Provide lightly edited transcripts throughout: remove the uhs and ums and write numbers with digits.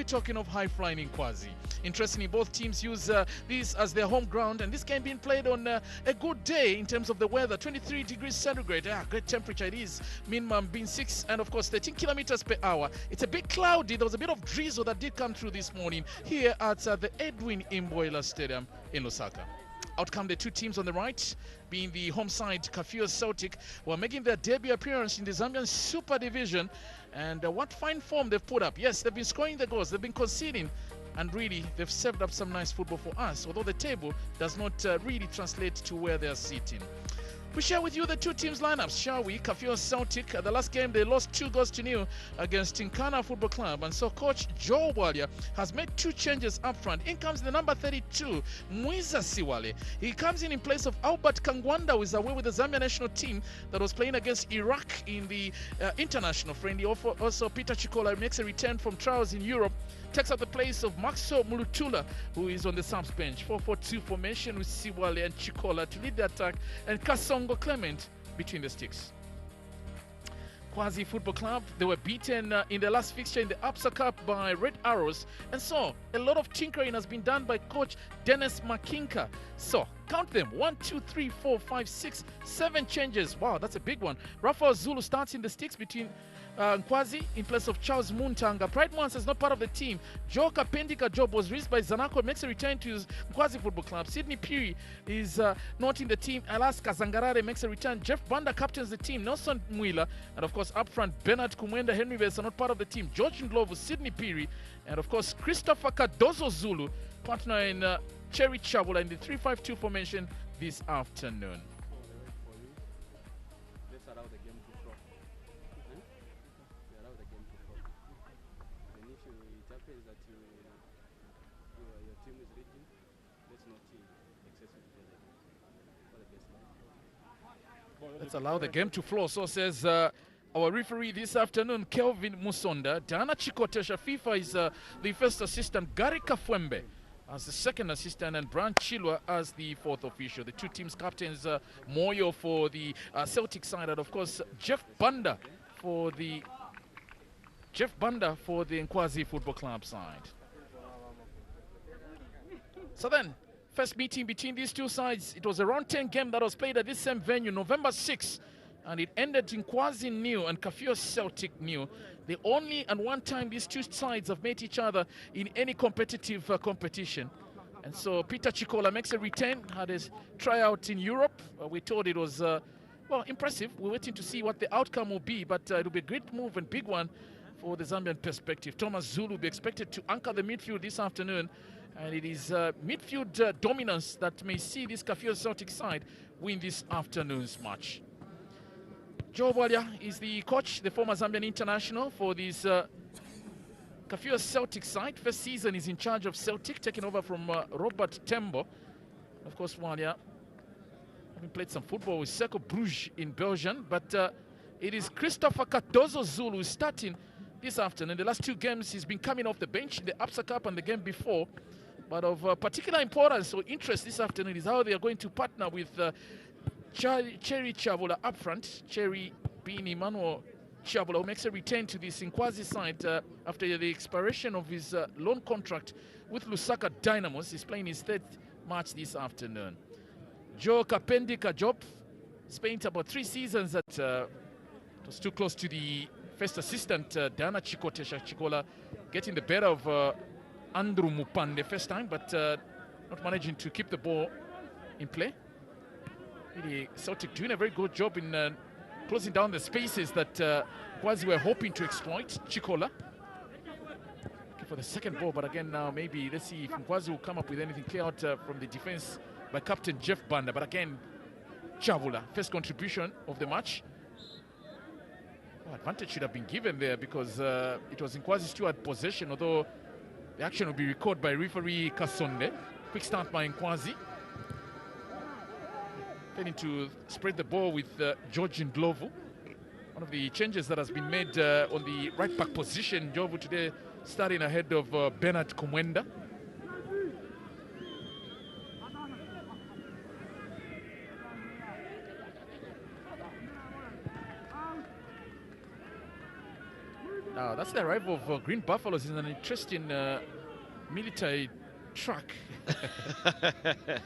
be talking of high-flying Nkwazi. Interestingly, both teams use this as their home ground, and this game being played on a good day in terms of the weather. 23 degrees centigrade, great temperature it is. Minimum being 6 and of course 13 kilometers per hour. It's a bit cloudy. There was a bit of drizzle that did come through this morning here at the Edwin Imboila Stadium in Lusaka. Out come the two teams on the right, being the home side, Kafue Celtic, who are making their debut appearance in the Zambian Super Division. And what fine form they've put up. Yes, they've been scoring the goals, they've been conceding, and really they've served up some nice football for us, although the table does not really translate to where they're sitting. We share with you the two teams' lineups, shall we? Kafue Celtic, the last game they lost 2-0 against Tinkana Football Club, and so coach Joe Walia has made two changes up front. In comes the number 32, Mwiza Siwale. He comes in place of Albert Kangwanda, who is away with the Zambia national team that was playing against Iraq in the international friendly. Also, Peter Chikola makes a return from trials in Europe, takes up the place of Maxo Mulutula, who is on the subs bench. 4-4-2 formation with Siwale and Chikola to lead the attack, and Kasongo Clement between the sticks. Nkwazi Football Club, they were beaten in the last fixture in the Absa Cup by Red Arrows, and so a lot of tinkering has been done by coach Dennis Makinka. So count them: 1, 2, 3, 4, 5, 6, 7 changes. Wow, that's a big one. Rafael Zulu starts in the sticks between Nkwazi in place of Charles Muntanga. Pride Mwans is not part of the team. Joe Kapendika job was released by Zanako, makes a return to his Nkwazi Football Club. Sidney Piri is not in the team. Alaska Zangarare makes a return. Jeff Banda captains the team. Nelson Mwila, and of course up front Bernard Kumwenda, Henry Vesa are not part of the team. George Ndlovu, Sidney Piri, and of course Christopher Kadozo Zulu, partner in Cherry Chabula in the 3-5-2 formation this afternoon. Let's allow the game to flow, so says our referee this afternoon, Kelvin Musonda. Dana Chikotesha FIFA is the first assistant, Gary Kafwembe as the second assistant, and Brian Chilwa as the fourth official. The two teams' captains, Moyo for the Celtic side, and of course Jeff Banda for the Nkwazi Football Club side. So then, first meeting between these two sides, it was a round 10 game that was played at this same venue, November 6, and it ended in Nkwazi nil and Kafue Celtic nil. The only and one time these two sides have met each other in any competitive competition. And so Peter Chikola makes a return, had his tryout in Europe. We thought it was, well, impressive. We're waiting to see what the outcome will be, but it will be a great move and big one for the Zambian perspective. Thomas Zulu will be expected to anchor the midfield this afternoon. And it is midfield dominance that may see this Kafue Celtic side win this afternoon's match. Joe Walia is the coach, the former Zambian international for this Kafue Celtic side. First season is in charge of Celtic, taking over from Robert Tembo. Of course, Walia having played some football with Cercle Bruges in Belgium, but it is Christopher Cardozo Zulu starting this afternoon. The last two games he's been coming off the bench, the Absa Cup and the game before. But of particular importance or interest this afternoon is how they are going to partner with Cherry Chabula up front. Cherry being Emmanuel Chabula, who makes a return to this Nkwazi side after the expiration of his loan contract with Lusaka Dynamos. He's playing his third match this afternoon. Joe Kapendika job spent about 3 seasons at it was too close to the first assistant, Dana Chikotesha Chikola, getting the better of Andrew Mupande first time, but not managing to keep the ball in play. Really, Celtic doing a very good job in closing down the spaces that Nkwazi were hoping to exploit. Chikola looking for the second ball, but again now maybe let's see if Nkwazi will come up with anything clear out from the defense by captain Jeff Banda. But again, Chabula, first contribution of the match. Advantage should have been given there because it was Nkwazi Stewart possession, although the action will be recorded by referee Kasonde. Quick start by Nkwazi. Tending to spread the ball with George Ndlovu. One of the changes that has been made on the right back position. Ndlovu today starting ahead of Bernard Kumwenda. Now That's the arrival of Green Buffaloes in an interesting military truck.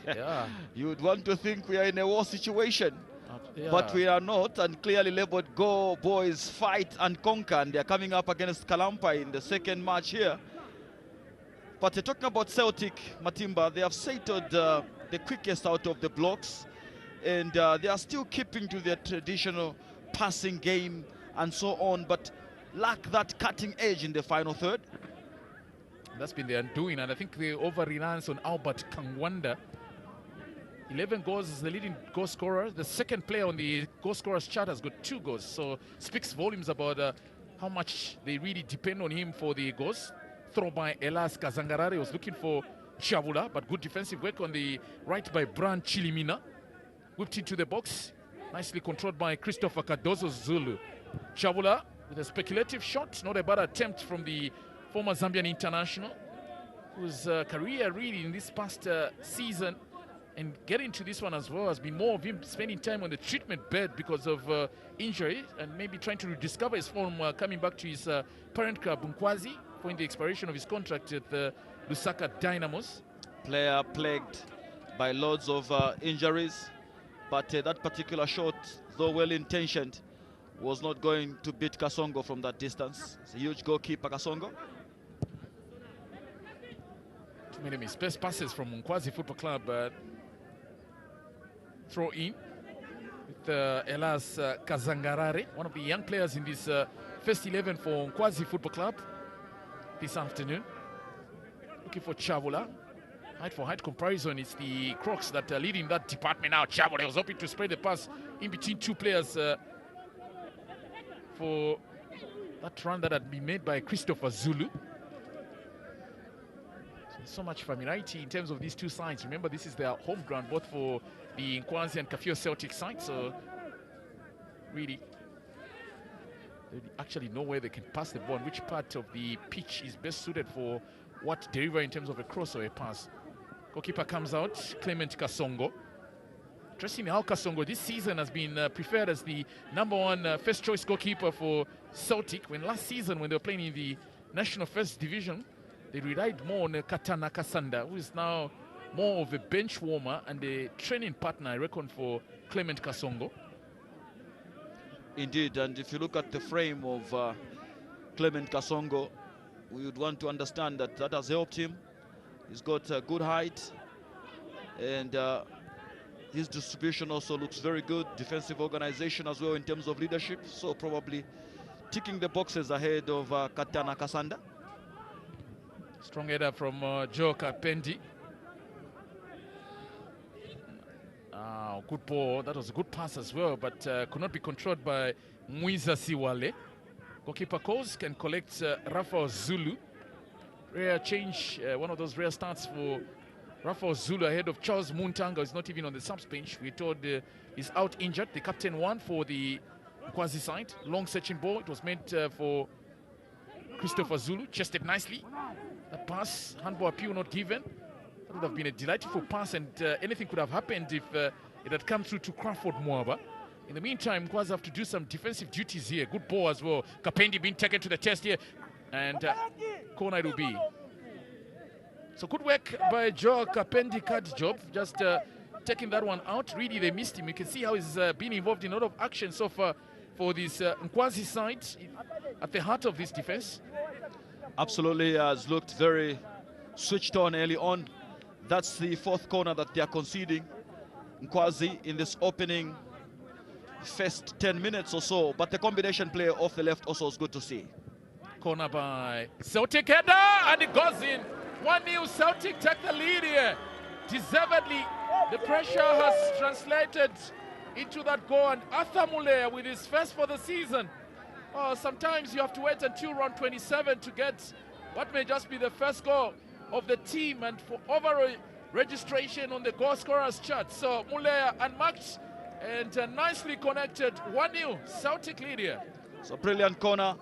Yeah. You would want to think we are in a war situation. Yeah. But we are not, and clearly labeled "Go Boys, Fight and Conquer," and they're coming up against Kalampa in the second match here. But talking about Celtic, Matimba, they have settled the quickest out of the blocks, and they are still keeping to their traditional passing game and so on, but lack that cutting edge in the final third. That's been their undoing, and I think the over-reliance on Albert Kangwanda. 11 goals is the leading goal scorer. The second player on the goal scorers chart has got 2 goals, so speaks volumes about how much they really depend on him for the goals. Throw by Elas Kazangarare was looking for Chavula, but good defensive work on the right by Bran Chilimina. Whipped into the box, nicely controlled by Christopher Cardozo Zulu. Chavula with a speculative shot, not a bad attempt from the former Zambian international, whose career really in this past season and getting to this one as well has been more of him spending time on the treatment bed because of injury and maybe trying to rediscover his form coming back to his parent club Nkwazi following the expiration of his contract at the Lusaka Dynamos. Player plagued by loads of injuries, but that particular shot, though well-intentioned, was not going to beat Kasongo from that distance. It's a huge goalkeeper, Kasongo. Too many misplaced passes from Nkwazi Football Club. Throw in with Elas Kazangarare, one of the young players in this first 11 for Nkwazi Football Club this afternoon. Looking for Chavula. Height for height comparison, it's the Crocs that are leading that department now. Chavula was hoping to spread the pass in between 2 players for that run that had been made by Christopher Zulu. So much familiarity in terms of these 2 sides. Remember, this is their home ground, both for the Nkwazi and Kafue Celtic side. So, really, they actually know where they can pass the ball and which part of the pitch is best suited for what deliver in terms of a cross or a pass. Goalkeeper comes out, Clement Kasongo. Interesting how Kasongo this season has been preferred as the #1 first choice goalkeeper for Celtic, when last season when they were playing in the National First Division, they relied more on Katana Kasanda, who is now more of a bench warmer and a training partner, I reckon, for Clement Kasongo. Indeed, and if you look at the frame of Clement Kasongo, we would want to understand that that has helped him. He's got good height, and his distribution also looks very good. Defensive organization as well in terms of leadership, so probably ticking the boxes ahead of Katana Kasanda. Strong header from Joe Kapendi. Good ball. That was a good pass as well, but could not be controlled by Mwiza Siwale. Goalkeeper Coles can collect Rafael Zulu. Rare change, one of those rare starts for Rafael Zulu ahead of Charles Muntanga, who's not even on the subs bench. We're told he's out injured. The captain won for the Nkwazi side. Long searching ball. It was meant for Christopher Zulu. Chested nicely. That pass, handball appeal not given. That would have been a delightful pass, and anything could have happened if it had come through to Crawford Mwaba. In the meantime, Nkwazi have to do some defensive duties here. Good ball as well. Kapendi being taken to the test here, and corner it will be. So good work by Joe Kapendi, cut job, just taking that one out. Really, they missed him. You can see how he's been involved in a lot of action so far for this Nkwazi side at the heart of this defense. Absolutely, has looked very switched on early on. That's the 4th corner that they are conceding, Nkwazi, in this opening first 10 minutes or so. But the combination play off the left also is good to see. Corner by Celtic, header, and it goes in. 1-0 Celtic take the lead here. Deservedly, the pressure has translated into that goal, and Arthur Mulea with his first for the season. Oh, sometimes you have to wait until round 27 to get what may just be the first goal of the team and for overall registration on the goal scorers chart. So Mulea unmarked and nicely connected. 1-0 Celtic lead here. So brilliant corner,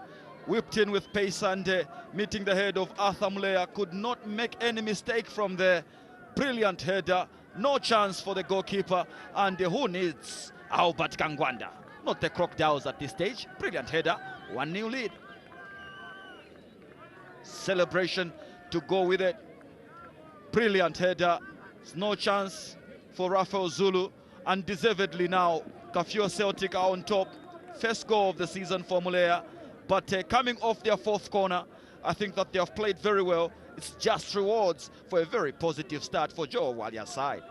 whipped in with pace and meeting the head of Arthur Mulea. Could not make any mistake from the brilliant header. No chance for the goalkeeper, and who needs Albert Kangwanda? Not the Crocodiles at this stage. Brilliant header, 1-0 lead. celebration to go with it. Brilliant header. There's no chance for Rafael Zulu. Undeservedly now, Kafue Celtic are on top. First goal of the season for Mulea. But coming off their fourth corner, I think that they have played very well. It's just rewards for a very positive start for Joe Walia's side.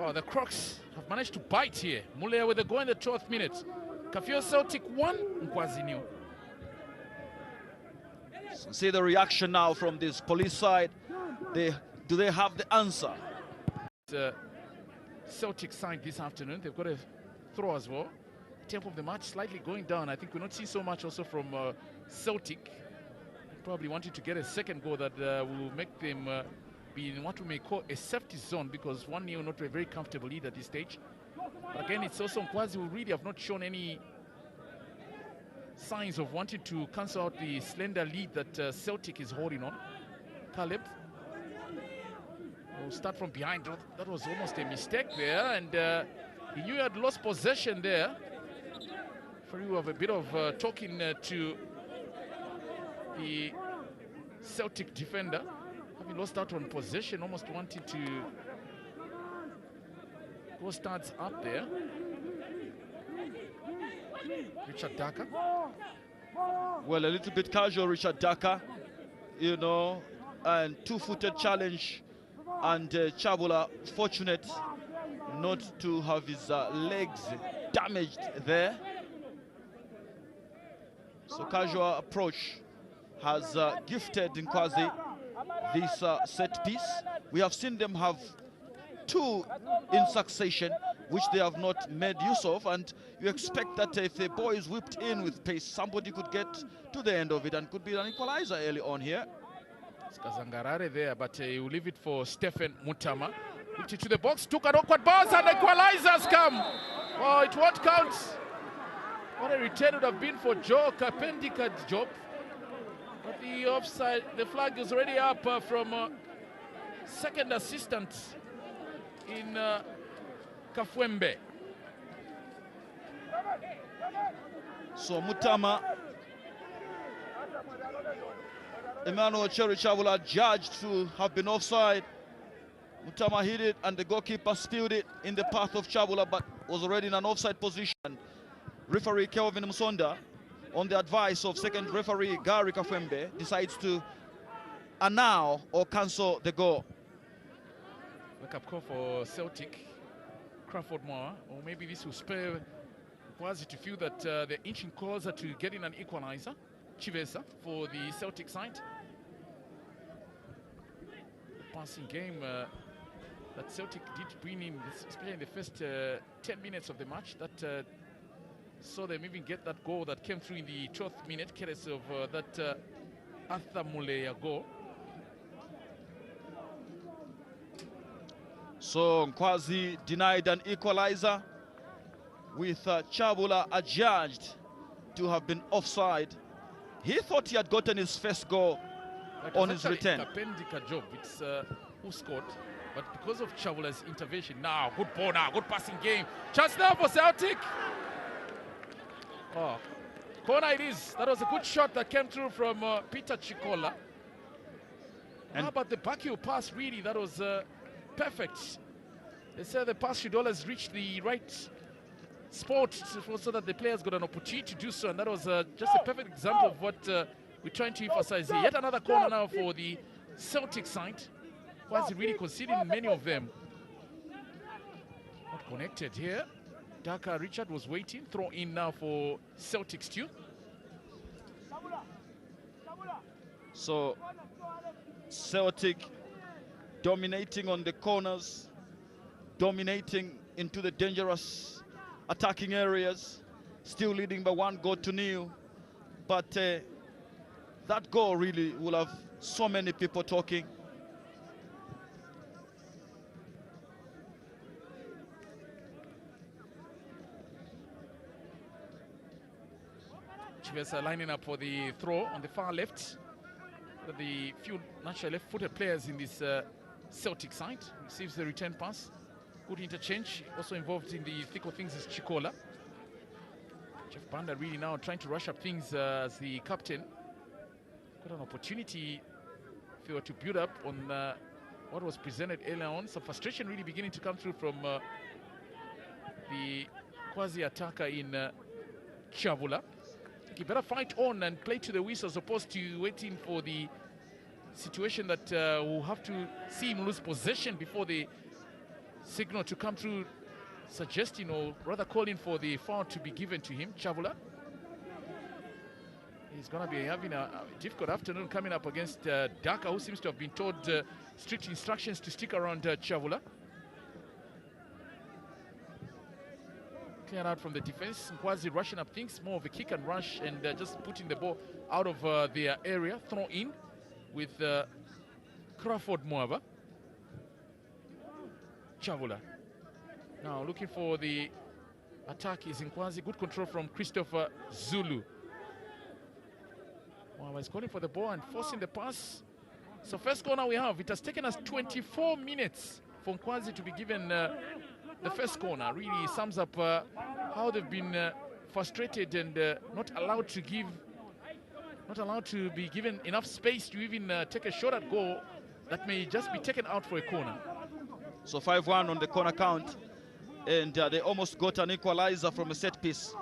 Oh, the Crocs have managed to bite here. Mulea with a goal in the 12th minute. Kafue Celtic 1, Nkwazi 0. So see the reaction now from this police side. Do they have the answer? Celtic side this afternoon. They've got a throw as well. Tempo of the match slightly going down. I think we'll not see so much also from Celtic. Probably wanting to get a second goal that will make them be in what we may call a safety zone, because 1-0 not a very comfortable lead at this stage. But again, it's also Nkwazi who really have not shown any signs of wanting to cancel out the slender lead that Celtic is holding on. Caleb will start from behind. That was almost a mistake there, and he knew he had lost possession there. For you have a bit of talking to the Celtic defender, having lost out on possession, almost wanting to go starts up there. Richard Daka. Well, a little bit casual, Richard Daka, you know, and two-footed challenge, and Chabula fortunate not to have his legs damaged there. So casual approach has gifted Nkwazi this set piece. We have seen them have two in succession, which they have not made use of, and you expect that if the ball is whipped in with pace, somebody could get to the end of it and could be an equalizer early on here. It's Kazangarare there, but you leave it for Stephen Mutama. Whipped it to the box, took an awkward pass, and equalizers come. Oh, it won't count. What a return would have been for Joe Kapendika's job. But the offside, the flag is already up from second assistant in Kafwembe. So Mutama, Emmanuel Cherry Chabula judged to have been offside. Mutama hit it and the goalkeeper spilled it in the path of Chabula, but was already in an offside position. Referee Kelvin Musonda, on the advice of second referee Gary Kafwembe, decides to annul or cancel the goal. Wake-up call for Celtic, Crawford Moore, or maybe this will spur Nkwazi to feel that they're inching closer to getting an equalizer. Chivesa for the Celtic side. The passing game that Celtic did bring in, especially in the first 10 minutes of the match, that saw them even get that goal that came through in the 12th minute, courtesy of that Arthur Mulea goal. So Nkwazi denied an equalizer, with Chabula adjudged to have been offside. He thought he had gotten his first goal on his return. Kapendika job, it's who scored, but because of Chabula's intervention, now good ball, now good passing game. Chance now for Celtic. Oh, corner it is. That was a good shot that came through from Peter Chikola. And how about the backheel pass? Really, that was perfect. They said the pass should always reach the right spot so that the players got an opportunity to do so, and that was just a perfect example of what we're trying to emphasize here. Yet another corner now for the Celtic side. Was really conceding many of them. Not connected here. Daka Richard was waiting. Throw in now for Celtic still. So Celtic dominating on the corners, dominating into the dangerous attacking areas, still leading by 1-0. But that goal really will have so many people talking. Chivesa lining up for the throw on the far left. The few natural left-footed players in this Celtic side. Receives the return pass. Good interchange. Also involved in the thick of things is Chikola. Jeff Banda really now trying to rush up things as the captain. Got an opportunity if he were to build up on what was presented earlier on. Some frustration really beginning to come through from the Nkwazi attacker in Chavula. He better fight on and play to the whistle as opposed to waiting for the situation that we'll have to see him lose possession before the signal to come through, suggesting or rather calling for the foul to be given to him. Chavula, he's going to be having a difficult afternoon coming up against Daka, who seems to have been told strict instructions to stick around Chavula. Cleared out from the defense. Nkwazi rushing up things, more of a kick and rush, and just putting the ball out of their area. Throw in with Crawford Mwaba. Chavula now looking for the attack is Nkwazi. Good control from Christopher Zulu. Mwaba is calling for the ball and forcing the pass. So first corner we have. It has taken us 24 minutes for Nkwazi to be given the first corner. Really sums up how they've been frustrated and not allowed to be given enough space to even take a shot at goal that may just be taken out for a corner. So 5-1 on the corner count, and they almost got an equalizer from a set piece.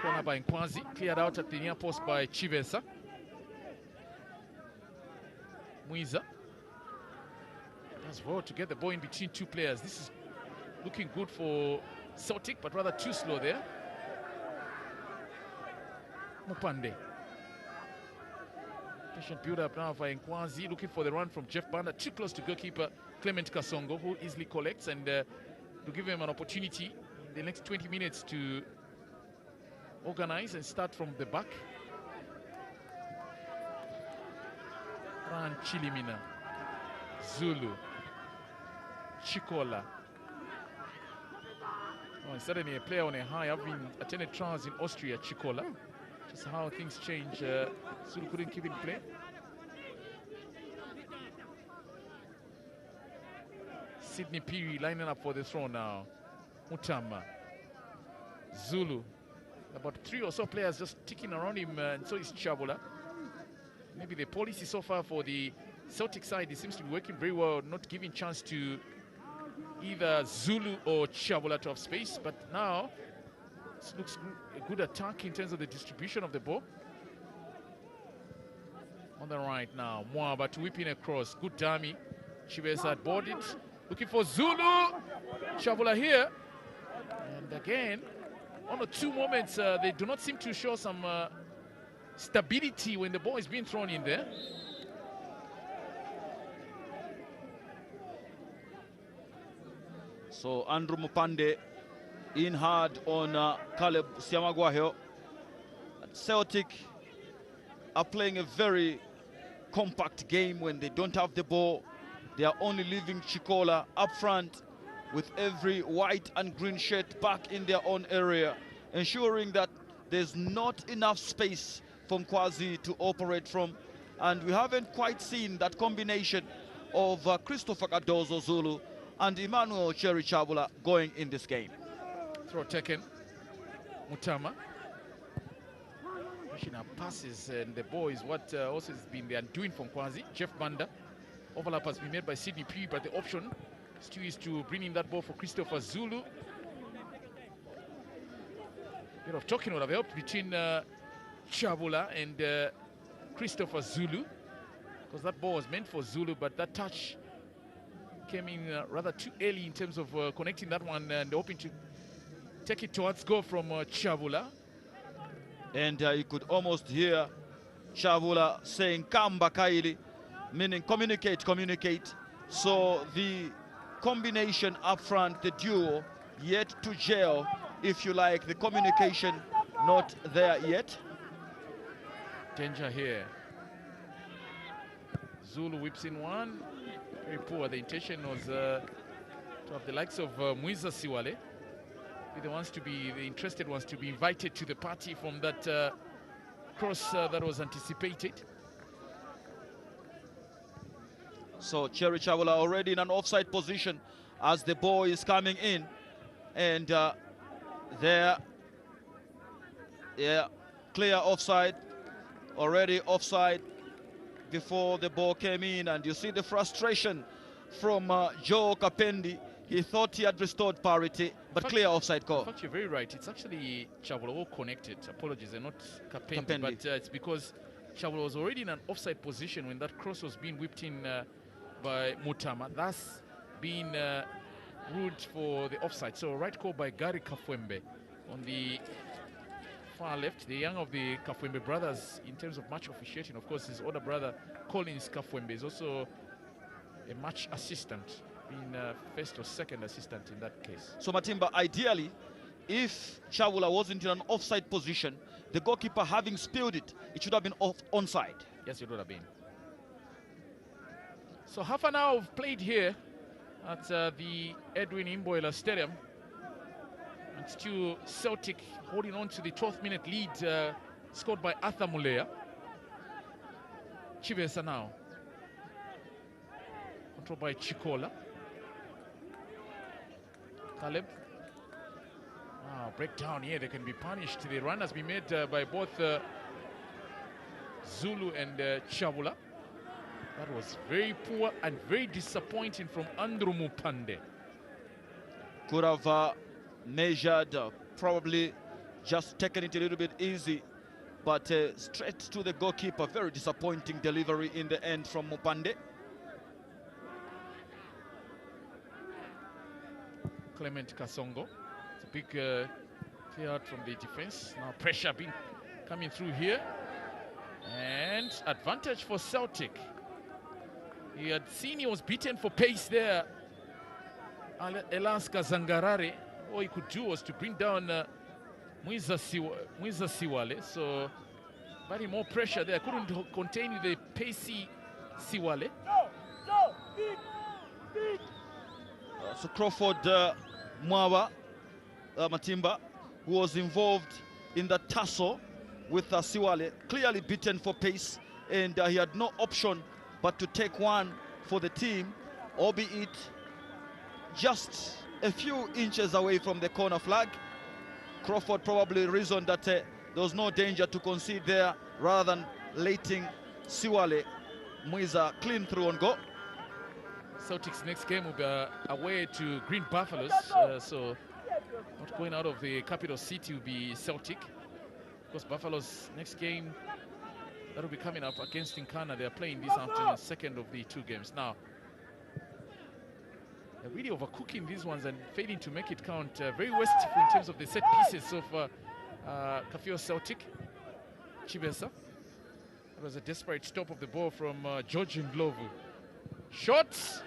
Corner by Nkwazi, cleared out at the near post by Chivesa. Muiza does well to get the ball in between two players. This is looking good for Celtic, but rather too slow there. Mupande. Patient build up now by Nkwazi, looking for the run from Jeff Banda, too close to goalkeeper Clement Kasongo, who easily collects, and to give him an opportunity in the next 20 minutes to organize and start from the back. Ran Chilimina, Zulu, Chikola. Oh, suddenly a player on a high. I've been attended trials in Austria, Chikola. Just how things change. Zulu couldn't keep in play. Sydney Piri lining up for the throw now. Mutama. Zulu. About 3 or so players just ticking around him, and so is Chavula. Maybe the policy so far for the Celtic side, it seems to be working very well, not giving chance to either Zulu or Chavula to have space. But now it looks a good attack in terms of the distribution of the ball. On the right now, Mwaba to whip in across. Good dummy. Chivesa had boarded. Looking for Zulu. Chavula here. And again, 1 or 2 moments, they do not seem to show some stability when the ball is being thrown in there. So Andrew Mupande in hard on Caleb Siamagwahio. Celtic are playing a very compact game when they don't have the ball. They are only leaving Chikola up front with every white and green shirt back in their own area, ensuring that there's not enough space for Nkwazi to operate from. And we haven't quite seen that combination of Christopher Cardozo Zulu and Emmanuel Cherry Chavula going in this game. Throw taken. Mutama. Pushing up passes, and the ball is what also has been the undoing from Nkwazi. Jeff Banda. Overlap has been made by Sydney P, but the option still is to bring in that ball for Christopher Zulu. Bit of talking would have helped between Chavula and Christopher Zulu, because that ball was meant for Zulu, but that touch came in rather too early in terms of connecting that one and hoping to take it towards goal from Chavula. And you could almost hear Chavula saying, "Kamba Kaili," meaning communicate, communicate. So the combination up front, the duo, yet to gel, if you like, the communication not there yet. Danger here. Zulu whips in one. Very poor. The intention was to have the likes of Muiza Siwale be the interested ones to be invited to the party from that cross that was anticipated. So Cherry Chavula already in an offside position as the ball is coming in, and there Yeah, clear offside. Already offside before the ball came in, and you see the frustration from Joe Kapendi. He thought he had restored parity, but clear offside call. In fact, you're very right. It's actually Chavula all connected. Apologies, and not Kapendi. Kapendi. But it's because Chavula was already in an offside position when that cross was being whipped in by Mutama. That's being ruled for the offside. So right call by Gary Kafwembe on the far left, the young of the Kafwembe brothers in terms of match officiating. Of course, his older brother Collins Kafwembe is also a match assistant, being first or second assistant in that case. So Matimba, ideally, if Chavula wasn't in an offside position, the goalkeeper having spilled it, it should have been onside. Yes, it would have been. So half an hour of played here at the Edwin Imboila Stadium. And still Celtic holding on to the 12th minute lead scored by Arthur Mulea. Chivesa now. Controlled by Chikola. Caleb. Breakdown here, they can be punished. The run has been made by both Zulu and Chavula. That was very poor and very disappointing from Andrew Mupande. Could have measured, probably just taken it a little bit easy, but straight to the goalkeeper. Very disappointing delivery in the end from Mupande. Clement Kasongo. It's a big clear out from the defense. Now pressure coming through here. And advantage for Celtic. He had seen he was beaten for pace there. Elaska Zangarare. All he could do was to bring down Mwiza Siwale. So, very more pressure there. Couldn't contain the pacey Siwale. So Crawford Mwawa Matimba, who was involved in the tussle with Siwale, clearly beaten for pace, and he had no option but to take one for the team, albeit just a few inches away from the corner flag. Crawford probably reasoned that there was no danger to concede there, rather than letting Siwale Mwiza clean through on goal. Celtic's next game will be away to Green Buffaloes, so not going out of the capital city will be Celtic. Because Buffalo's next game, that will be coming up against Nkana. They are playing this afternoon, second of the two games. Now, they're really overcooking these ones and failing to make it count. Very wasteful in terms of the set pieces of Kafue Celtic. Chibesa. That was a desperate stop of the ball from George Ndlovu. Shots!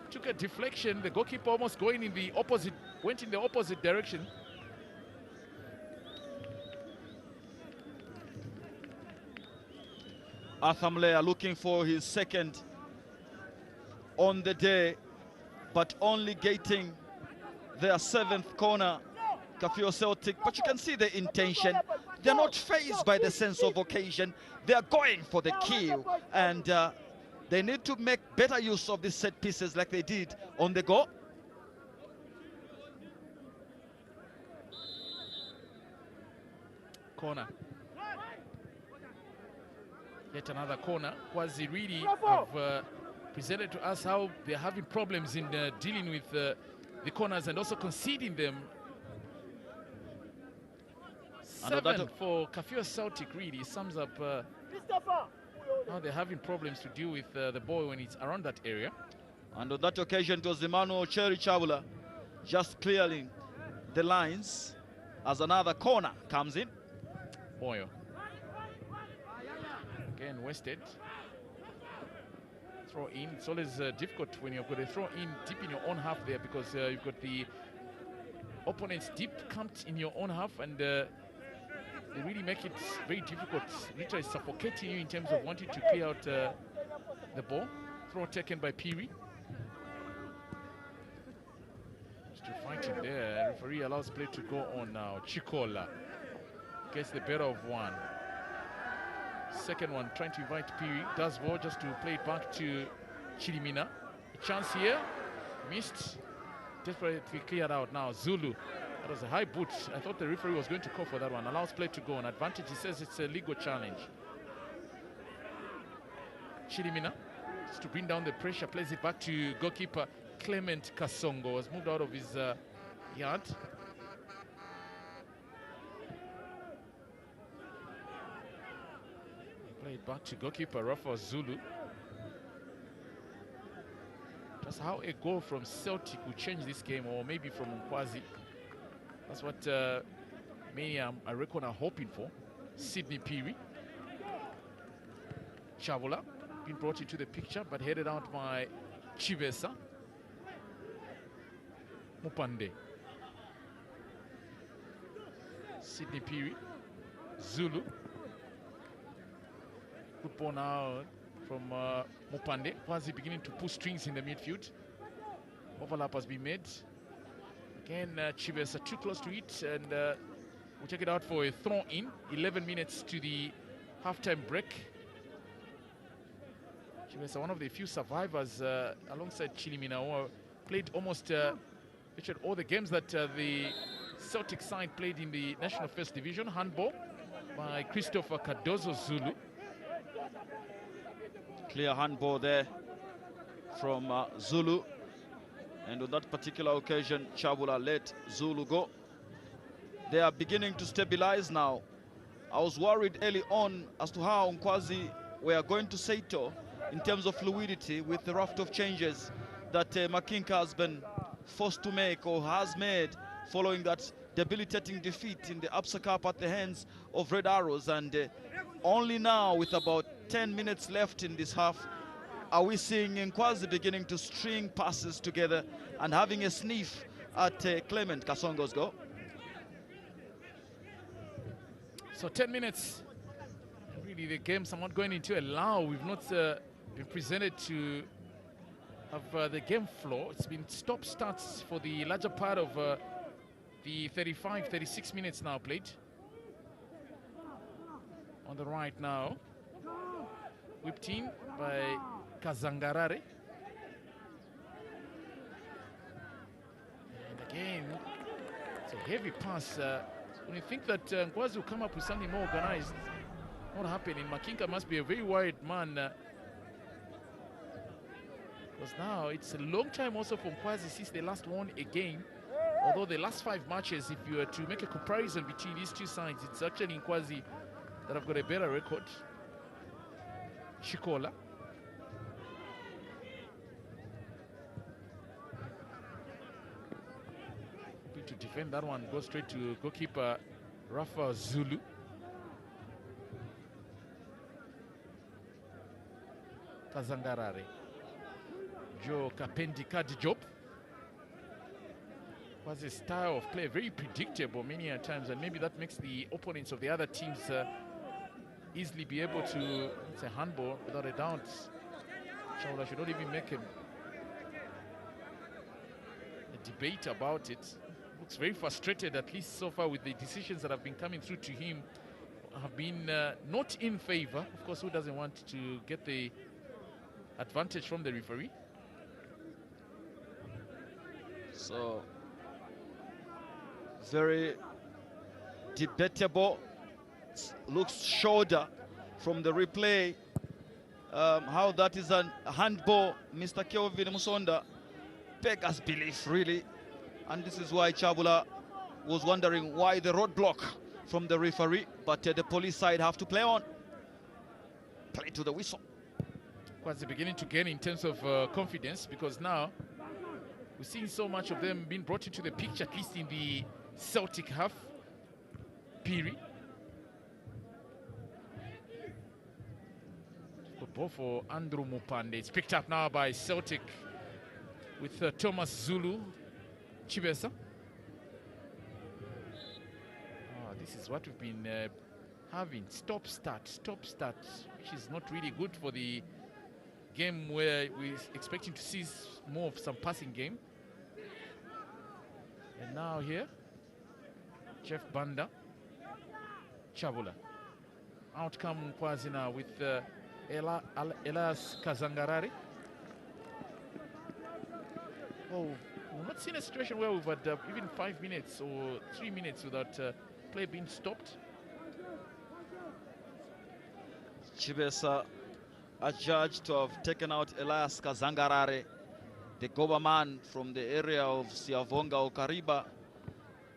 Took a deflection. The goalkeeper almost went in the opposite direction. Arthur Mulea looking for his second on the day, but only getting their seventh corner. Kafue Celtic, but you can see the intention. They're not fazed by the sense of occasion. They're going for the kill, and they need to make better use of these set pieces like they did on the goal. Corner. Yet another corner. Nkwazi really have presented to us how they're having problems in dealing with the corners and also conceding them. 7 for Kafue Celtic really sums up how they're having problems to deal with the ball when it's around that area. And on that occasion, it was Emmanuel Cherry Chavula just clearing the lines as another corner comes in. Moyo. Again, wasted. Throw in. It's always difficult when you've got a throw in deep in your own half there, because you've got the opponents deep camped in your own half, and they really make it very difficult. Literally suffocating you in terms of wanting to clear out the ball. Throw taken by Piri. Still fighting there. Referee allows play to go on now. Chikola gets the better of one. Second one trying to invite Piri. Does well just to play it back to Chilimina. A chance here. Missed. Desperately cleared out now. Zulu That was a high boot. I thought the referee was going to call for that one. Allows play to go on advantage. He says it's a legal challenge. Chilimina, just to bring down the pressure, plays it back to goalkeeper Clement Kasongo. Was moved out of his yard. Play it back to goalkeeper Rafa Zulu. Just how a goal from Celtic will change this game, or maybe from Nkwazi. That's what many, I reckon, are hoping for. Sydney Piri. Chavula been brought into the picture, but headed out by Chivesa. Mupande. Sydney Piri. Zulu. Good ball now from Mupande. Nkwazi beginning to pull strings in the midfield. Overlap has been made. Again, Chivesa too close to it, and we'll check it out for a throw-in. 11 minutes to the halftime break. Chivesa, one of the few survivors alongside Chilimina, who played almost all the games that the Celtic side played in the National First Division. Handball by Christopher Cardozo Zulu. Clear handball there from Zulu. And on that particular occasion, Chavula let Zulu go. They are beginning to stabilize now. I was worried early on as to how Nkwazi were going to settle in terms of fluidity with the raft of changes that Makinka has been forced to make, or has made, following that debilitating defeat in the Absa Cup at the hands of Red Arrows. And only now, with about 10 minutes left in this half, are we seeing Nkwazi beginning to string passes together and having a sniff at Clement Kasongo's goal. So 10 minutes. Really, the game's not going into a lull. We've not been presented to have the game flow. It's been stop-starts for the larger part of the 35, 36 minutes now played. On the right now, whipped in by Kazangarare. And again, it's a heavy pass. When you think that Nkwazi will come up with something more organized, not happening. Makinka must be a very worried man. Because now it's a long time also for Nkwazi since they last won a game. Although the last 5 matches, if you were to make a comparison between these two sides, it's actually Nkwazi that have got a better record. Shikola. Hoping to defend that one, go straight to goalkeeper Rafa Zulu. Kazangarare. Joe Kapendi Kadijop. Was a style of play very predictable many a times, and maybe that makes the opponents of the other teams easily be able to, it's a handball without a doubt. Shaula should not even make a debate about it. Looks very frustrated, at least so far, with the decisions that have been coming through to him. Have been not in favor. Of course, who doesn't want to get the advantage from the referee? So, very debatable. Looks shoulder from the replay. How that is a handball, Mr. Kelvin Musonda. Beggars belief, really. And this is why Chavula was wondering why the roadblock from the referee. But the police side have to play on. Play to the whistle. Was beginning to gain in terms of confidence, because now we're seeing so much of them being brought into the picture, at least in the Celtic half. Piri. Good ball for Andrew Mupande. It's picked up now by Celtic with Thomas Zulu. Chivesa. This is what we've been having. Stop-start, which is not really good for the game where we're expecting to see more of some passing game. And now here, Jeff Banda, Chavula. Outcome Nkwazi now with Elias Kazangarare. Oh, We've not seen a situation where we've had even 5 minutes or 3 minutes without play being stopped. Chibesa adjudged to have taken out Elias Kazangarare, the Goba man from the area of Siavonga or Kariba.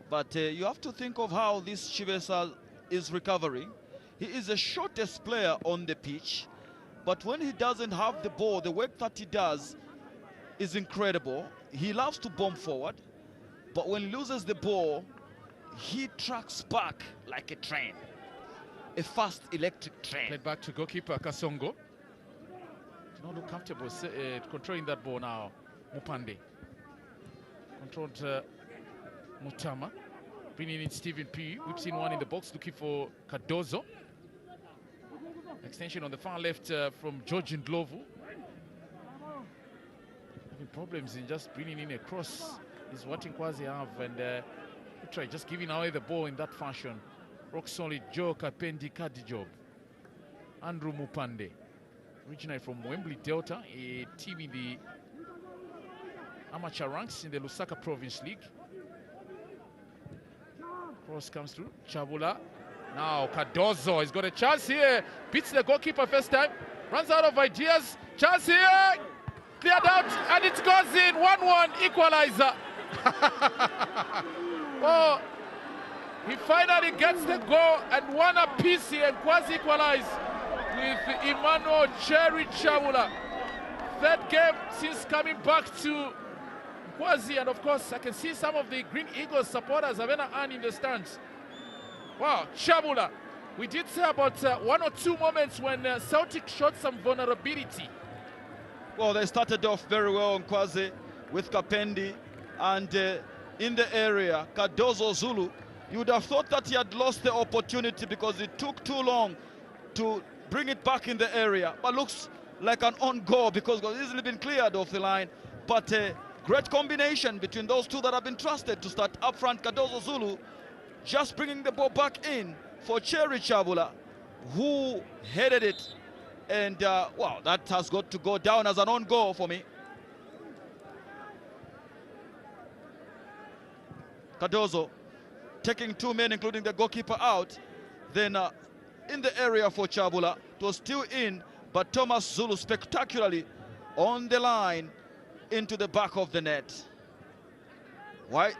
But you have to think of how this Chibesa is recovering. He is the shortest player on the pitch, but when he doesn't have the ball, the work that he does is incredible. He loves to bomb forward, but when he loses the ball, he tracks back like a train, a fast electric train. Played back to goalkeeper Kasongo. Does not look comfortable controlling that ball now. Mupande controlled Mutama, bringing in Stephen P. Whips in one in the box, looking for Cardozo. Extension on the far left from George Ndlovu. Having problems in just bringing in a cross is what Nkwazi have, and try just giving away the ball in that fashion. Rock solid Joe Kapendi Kadijob. Andrew Mupande, originally from Wembley Delta, a team in the amateur ranks in the Lusaka Province League. Cross comes through. Chabula. Now Cardozo has got a chance here. Beats the goalkeeper first time. Runs out of ideas. Chance here. Cleared out and it goes in. 1-1 equalizer. Oh, he finally gets the goal and one apiece here. Nkwazi equalized with Emmanuel Cherry Chabula. Third game since coming back to Nkwazi, and of course I can see some of the Green Eagles supporters have earned in the stands. Wow, Chabula. We did say about 1 or 2 moments when Celtic showed some vulnerability. Well, they started off very well on Nkwazi with Kapendi, and in the area, Cardozo Zulu. You would have thought that he had lost the opportunity because it took too long to bring it back in the area. But looks like an on goal because it has easily been cleared off the line. But great combination between those two that have been trusted to start up front. Cardozo Zulu just bringing the ball back in for Cherry Chabula, who headed it. And, well, that has got to go down as an on goal for me. Cardozo taking 2 men, including the goalkeeper, out. Then in the area for Chabula, it was still in, but Thomas Zulu spectacularly on the line into the back of the net. Why?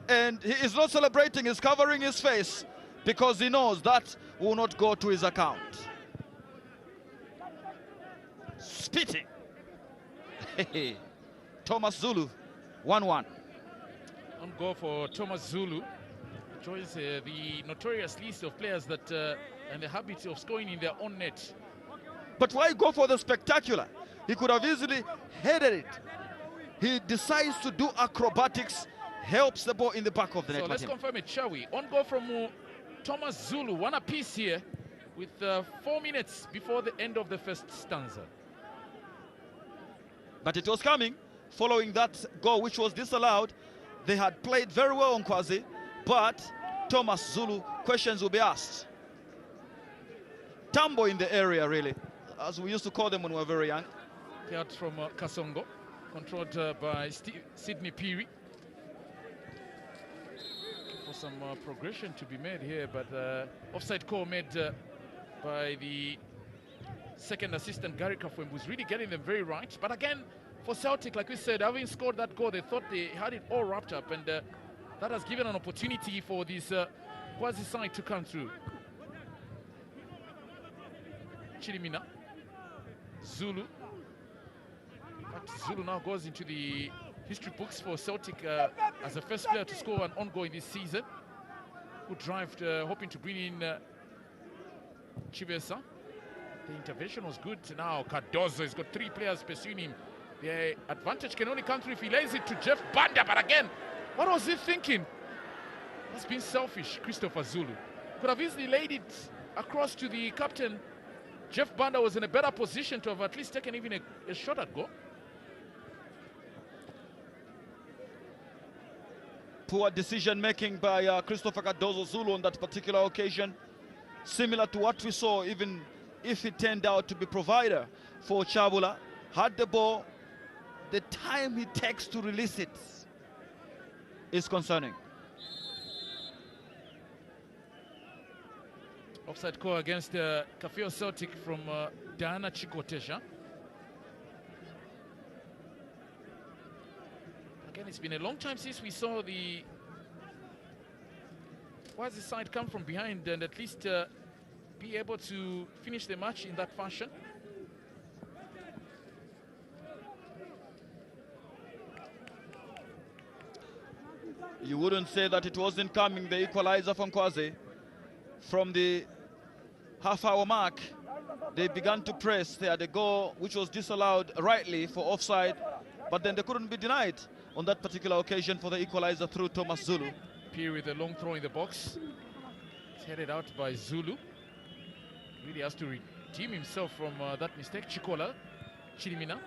And he is not celebrating, he's covering his face because he knows that will not go to his account. Spitting. Thomas Zulu, 1-1. On goal for Thomas Zulu. Joins the notorious list of players that and the habit of scoring in their own net. But why go for the spectacular? He could have easily headed it. He decides to do acrobatics, helps the ball in the back of the net. So let's confirm it, shall we? On goal from Thomas Zulu, one apiece here with 4 minutes before the end of the first stanza. But it was coming following that goal, which was disallowed. They had played very well on Nkwazi, but Thomas Zulu, questions will be asked. Tambo in the area, really, as we used to call them when we were very young. Cleared from Kasongo, controlled by Sidney Peary. For some progression to be made here, but offside call made by the second assistant Gary Kafue, who's really getting them very right. But again, for Celtic, like we said, having scored that goal, they thought they had it all wrapped up, and that has given an opportunity for this Nkwazi side to come through. Chirimina, Zulu. But Zulu now goes into the history books for Celtic as the first player to score an on-goal this season. Who drove, hoping to bring in Chibesa. The intervention was good. Now Cardozo has got 3 players pursuing him. The advantage can only come through if he lays it to Jeff Banda. But again, what was he thinking? That's been selfish, Christopher Zulu. Could have easily laid it across to the captain. Jeff Banda was in a better position to have at least taken even a shot at goal. Poor decision-making by Christopher Cardozo Zulu on that particular occasion. Similar to what we saw, even if it turned out to be provider for Chabula. Had the ball, the time he takes to release it is concerning. Offside call against Kafue Celtic from Diana Chikotesha. Again, it's been a long time since we saw the Nkwazi side come from behind and at least be able to finish the match in that fashion. You wouldn't say that it wasn't coming, the equalizer from Nkwazi. From the half-hour mark, they began to press. They had a goal which was disallowed rightly for offside, but then they couldn't be denied on that particular occasion for the equalizer through Thomas Zulu. Pierre with a long throw in the box. It's headed out by Zulu. Really has to redeem himself from that mistake. Chikola, Chirimina.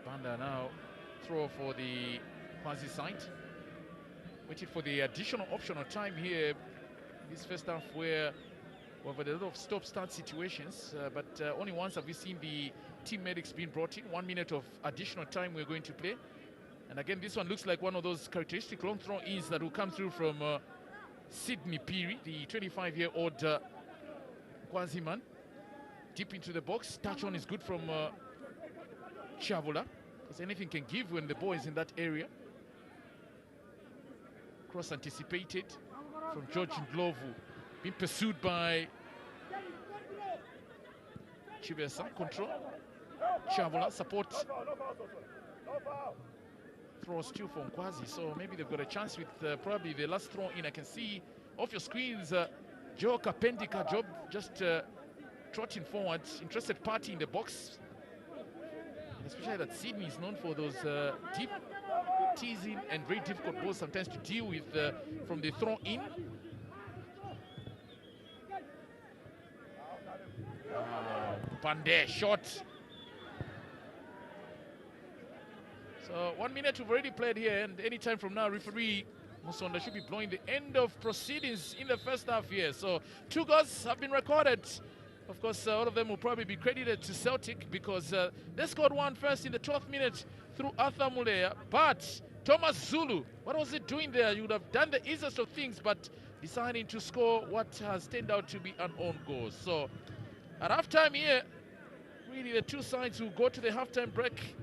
Banda now throw for the Nkwazi side. Waiting for the additional optional time here this first half, where we've had a lot of stop-start situations, but only once have we seen the team medics being brought in. 1 minute of additional time we're going to play. And again, this one looks like one of those characteristic long throw-ins that will come through from Sydney Piri, the 25-year-old Nkwazi man. Deep into the box. Touch on is good from Chavula, because anything can give when the ball is in that area. Cross anticipated from George Ndlovu, being pursued by Chibesa. Control. Chavula support. Throw still for Nkwazi, so maybe they've got a chance with probably the last throw in. I can see off your screens Joe Kapendika Job just trotting forward, interested party in the box. And especially that Sydney is known for those deep teasing and very difficult balls sometimes to deal with from the throw in. Pande shot. So 1 minute we've already played here, and any time from now referee Musonda should be blowing the end of proceedings in the first half here. So 2 goals have been recorded. Of course, all of them will probably be credited to Celtic because they scored one first in the 12th minute through Arthur Mulea. But Thomas Zulu, what was it doing there? You would have done the easiest of things, but deciding to score what has turned out to be an own goal. So at halftime here, really the two sides will go to the halftime break,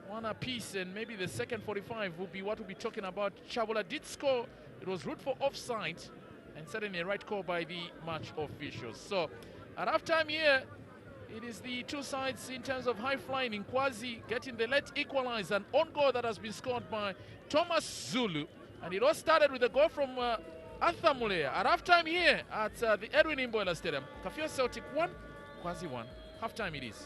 one apiece, and maybe the second 45 will be what we'll be talking about. Chavula did score. It was ruled for offside, and certainly a right call by the match officials. So at halftime here, it is the two sides in terms of high flying. Nkwazi getting the late equalizer, an own goal that has been scored by Thomas Zulu. And it all started with a goal from Arthur Mulea. At halftime here at the Edwin Imboela Stadium, Kafue Celtic 1, Nkwazi 1. Halftime it is.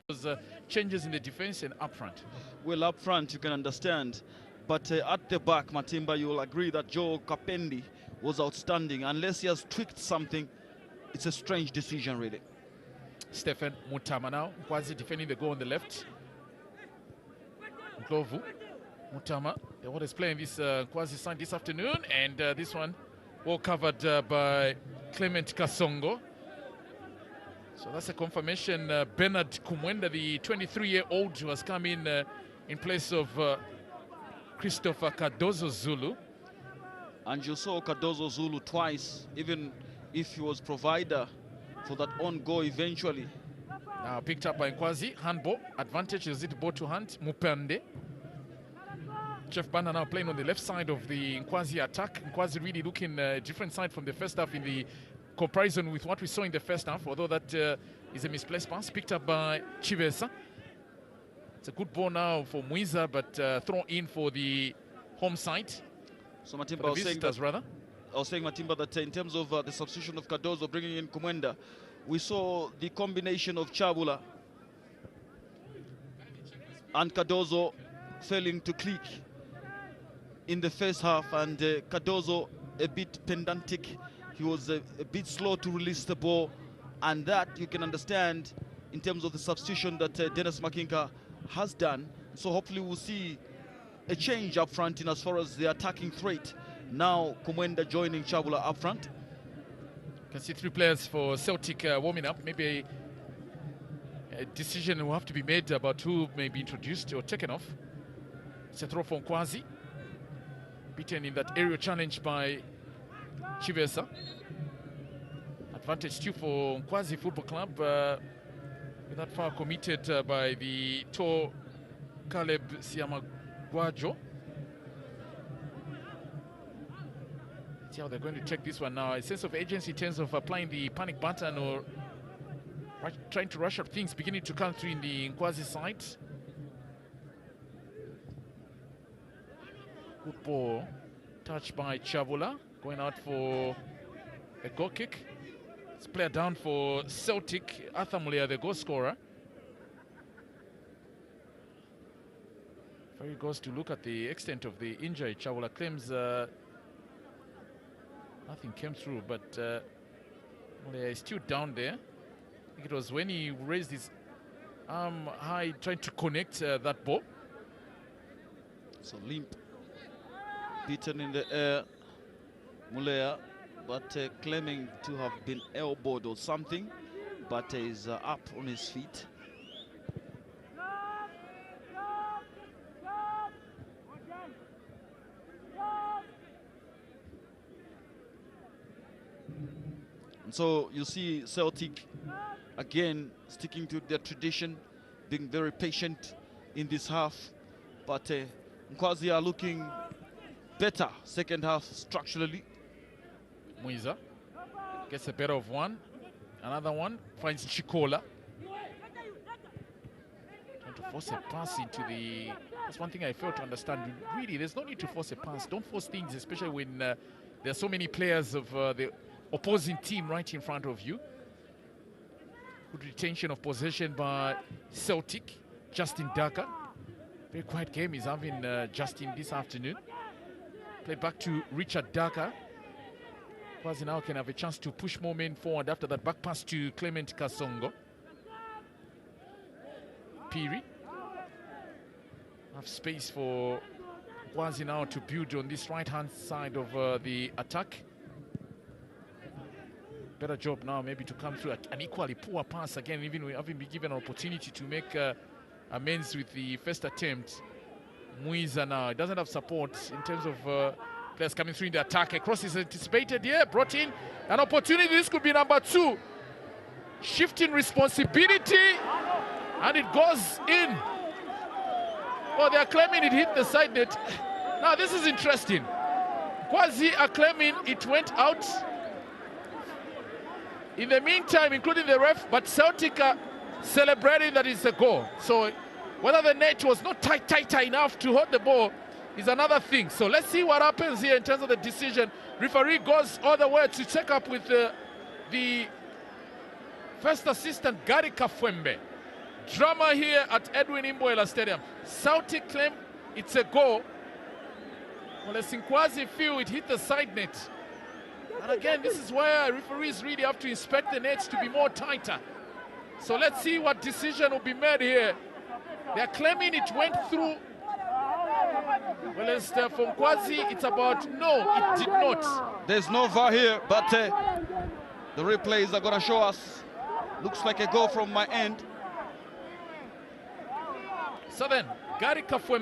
Those changes in the defense and up front. Well, up front you can understand, but at the back, Matimba, you will agree that Joe Kapendi was outstanding. Unless he has tweaked something, it's a strange decision, really. Stephen Mutama now. Nkwazi defending the goal on the left. Glovu. Mutama, what is playing this Nkwazi side this afternoon, and this one well covered by Clement Kasongo. So that's a confirmation. Bernard Kumwenda, the 23-year-old, who has come in place of Christopher Cardozo Zulu. And you saw Cardozo Zulu twice, even if he was provider for that on goal eventually. Now picked up by Nkwazi. Handball advantage. Is it ball to hand? Mupande. Jeff Banda now playing on the left side of the Nkwazi attack. Nkwazi really looking a different side from the first half in the comparison with what we saw in the first half, although that is a misplaced pass picked up by Chivesa. It's a good ball now for Muiza, but thrown in for the home side. So Matimba was saying that, rather. I was saying, Matimba, that in terms of the substitution of Cardozo bringing in Kumwenda, we saw the combination of Chabula and Cardozo failing to click in the first half, and Cardozo a bit pedantic. He was a bit slow to release the ball, and that you can understand in terms of the substitution that Dennis Makinka has done. So hopefully we'll see a change up front in as far as the attacking threat. Now Kumwenda joining Chabula up front. You can see three players for Celtic warming up. Maybe a decision will have to be made about who may be introduced or taken off. It's a throw for Nkwazi. Beaten in that aerial challenge by Chivesa. Advantage too for Nkwazi Football Club. With that foul committed by the tall Caleb Siamagwajo. See how they're going to check this one now. A sense of agency in terms of applying the panic button or trying to rush up things beginning to come through in the Nkwazi side. Good ball. Touched by Chabula. Going out for a goal kick. It's player down for Celtic. Arthur Mulia, the goal scorer. Very goes to look at the extent of the injury. Chabula claims nothing came through, but Mulia is still down there. I think it was when he raised his arm high trying to connect that ball. So limp. Beaten in the air, Mulea, but claiming to have been elbowed or something, but is up on his feet. And so you see Celtic again sticking to their tradition, being very patient in this half, but Nkwazi are looking better second half structurally. Muiza gets a better of one. Another one finds Chikola. Trying to force a pass into the... That's one thing I fail to understand. Really, there's no need to force a pass. Don't force things, especially when there are so many players of the opposing team right in front of you. Good retention of possession by Celtic. Justin Daka. Very quiet game he's having Justin this afternoon. Play back to Richard Daka. Nkwazi now can have a chance to push more men forward after that back pass to Clement Kasongo. Piri. Have space for Nkwazi now to build on this right-hand side of the attack. Better job now maybe to come through an equally poor pass again, even having been given an opportunity to make amends with the first attempt. Muiza now doesn't have support in terms of players coming through in the attack. A cross is anticipated here, brought in an opportunity. This could be number 2. Shifting responsibility, and it goes in. Oh, they are claiming it hit the side net. Now this is interesting. Nkwazi are claiming it went out. In the meantime, including the ref, but Celtic are celebrating that it's a goal. So whether the net was not tight enough to hold the ball is another thing. So let's see what happens here in terms of the decision. Referee goes all the way to check up with the first assistant, Gary Kafwembe. drama here at Edwin Imboela Stadium. Celtic claim it's a goal. Well, as Nkwazi feel it hit the side net. And again, this is where referees really have to inspect the nets to be more tighter. So let's see what decision will be made here. They're claiming it went through. Well, as for Nkwazi, it's about no, it did not. There's no VAR here, but the replays are going to show us. Looks like a goal from my end. So then, Gary Kafue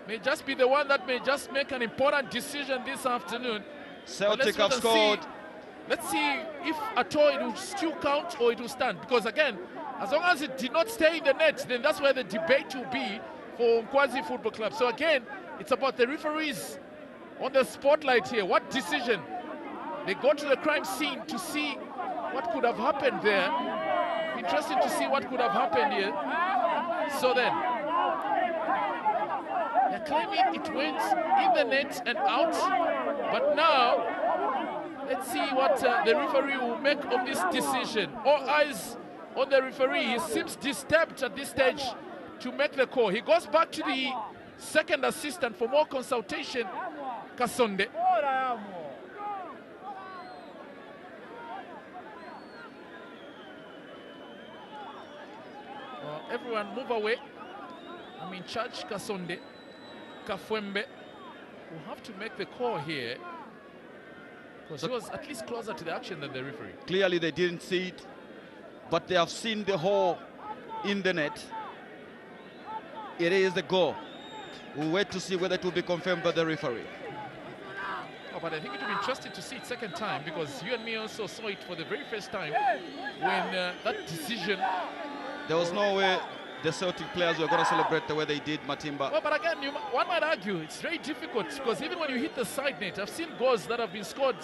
may just be the one that may just make an important decision this afternoon. Celtic have scored. Let's see if at all it will still count or it will stand. Because again, as long as it did not stay in the net, then that's where the debate will be for Nkwazi Football Club. So again, it's about the referees on the spotlight here. What decision? They go to the crime scene to see what could have happened there. Interesting to see what could have happened here. So then, they're claiming it went in the net and out. But now, let's see what the referee will make of this decision. All eyes on the referee. He seems disturbed at this stage to make the call. He goes back to the second assistant for more consultation, Kasonde. Well, everyone move away. I'm in charge, Kasonde. Kafue will have to make the call here because he was at least closer to the action than the referee. Clearly they didn't see it, but they have seen the hole in the net. It is the goal. We'll wait to see whether it will be confirmed by the referee. Oh, but I think it will be interesting to see it second time because you and me also saw it for the very first time when that decision. There was no way the Celtic players were going to celebrate the way they did, Matimba. Well, but again, one might argue it's very difficult because even when you hit the side net, I've seen goals that have been scored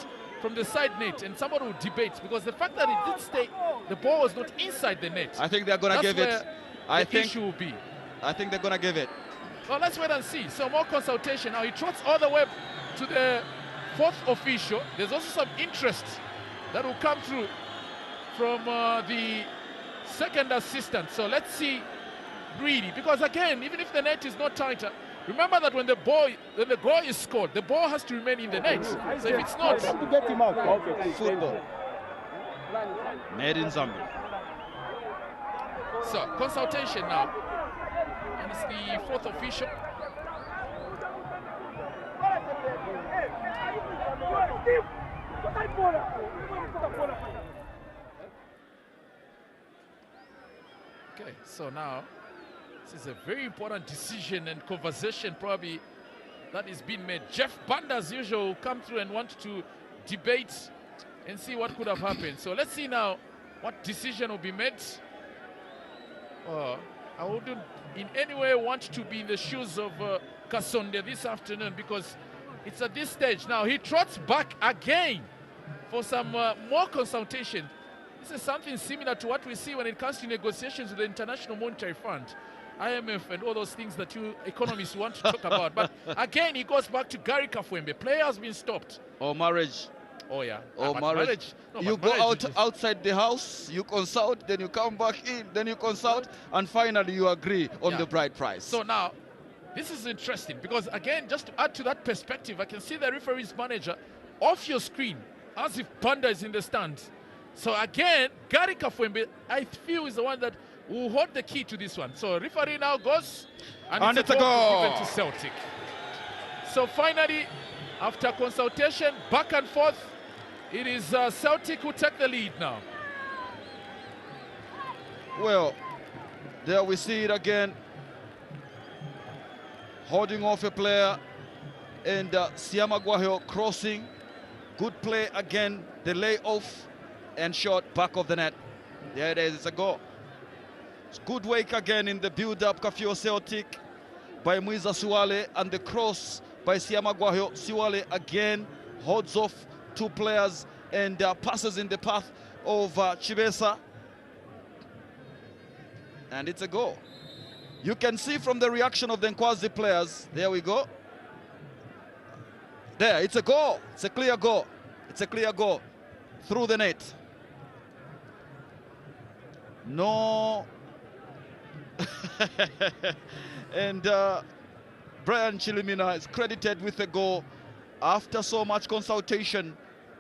from the side net, and somebody will debate because the fact that it did stay, the ball was not inside the net. I think they're going to give it. The issue will be. I think they're going to give it. Well, let's wait and see. So more consultation. Now he trots all the way to the fourth official. There's also some interest that will come through from the second assistant. So let's see. Greedy, because again, even if the net is not tighter, remember that when the goal is scored, the ball has to remain in the net. So if it's not, football made in Zambia. So consultation now, and it's the fourth official. Okay, so now. This is a very important decision and conversation probably that is being made. Jeff Banda, as usual, will come through and want to debate and see what could have happened. So let's see now what decision will be made. I wouldn't in any way want to be in the shoes of Kasonde this afternoon because it's at this stage. Now he trots back again for some more consultation. This is something similar to what we see when it comes to negotiations with the International Monetary Fund. IMF and all those things that you economists want to talk about. But again, he goes back to Gary Kafue. Player has been stopped. Or marriage. Oh, yeah. Or marriage. No, you go outside the house, you consult, then you come back in, then you consult, and finally you agree on the bride price. So now, this is interesting because, again, just to add to that perspective, I can see the referee's manager off your screen as if Panda is in the stands. So again, Gary Kafue, I feel, is the one that will hold the key to this one. So referee now goes, and it's a goal given to Celtic. So finally, after consultation, back and forth, it is Celtic who take the lead now. Well, there we see it again. Holding off a player, and Siama Guahio crossing. Good play again, the layoff and shot back of the net. There it is, it's a goal. It's good work again in the build-up, Kafue Celtic by Mwiza Siwale, and the cross by Siama Guahio. Siwale again holds off two players and passes in the path of Chibesa. And it's a goal. You can see from the reaction of the Nkwazi players, there we go. There, it's a goal. It's a clear goal. It's a clear goal through the net. No And Brian Chilimina is credited with the goal. After so much consultation,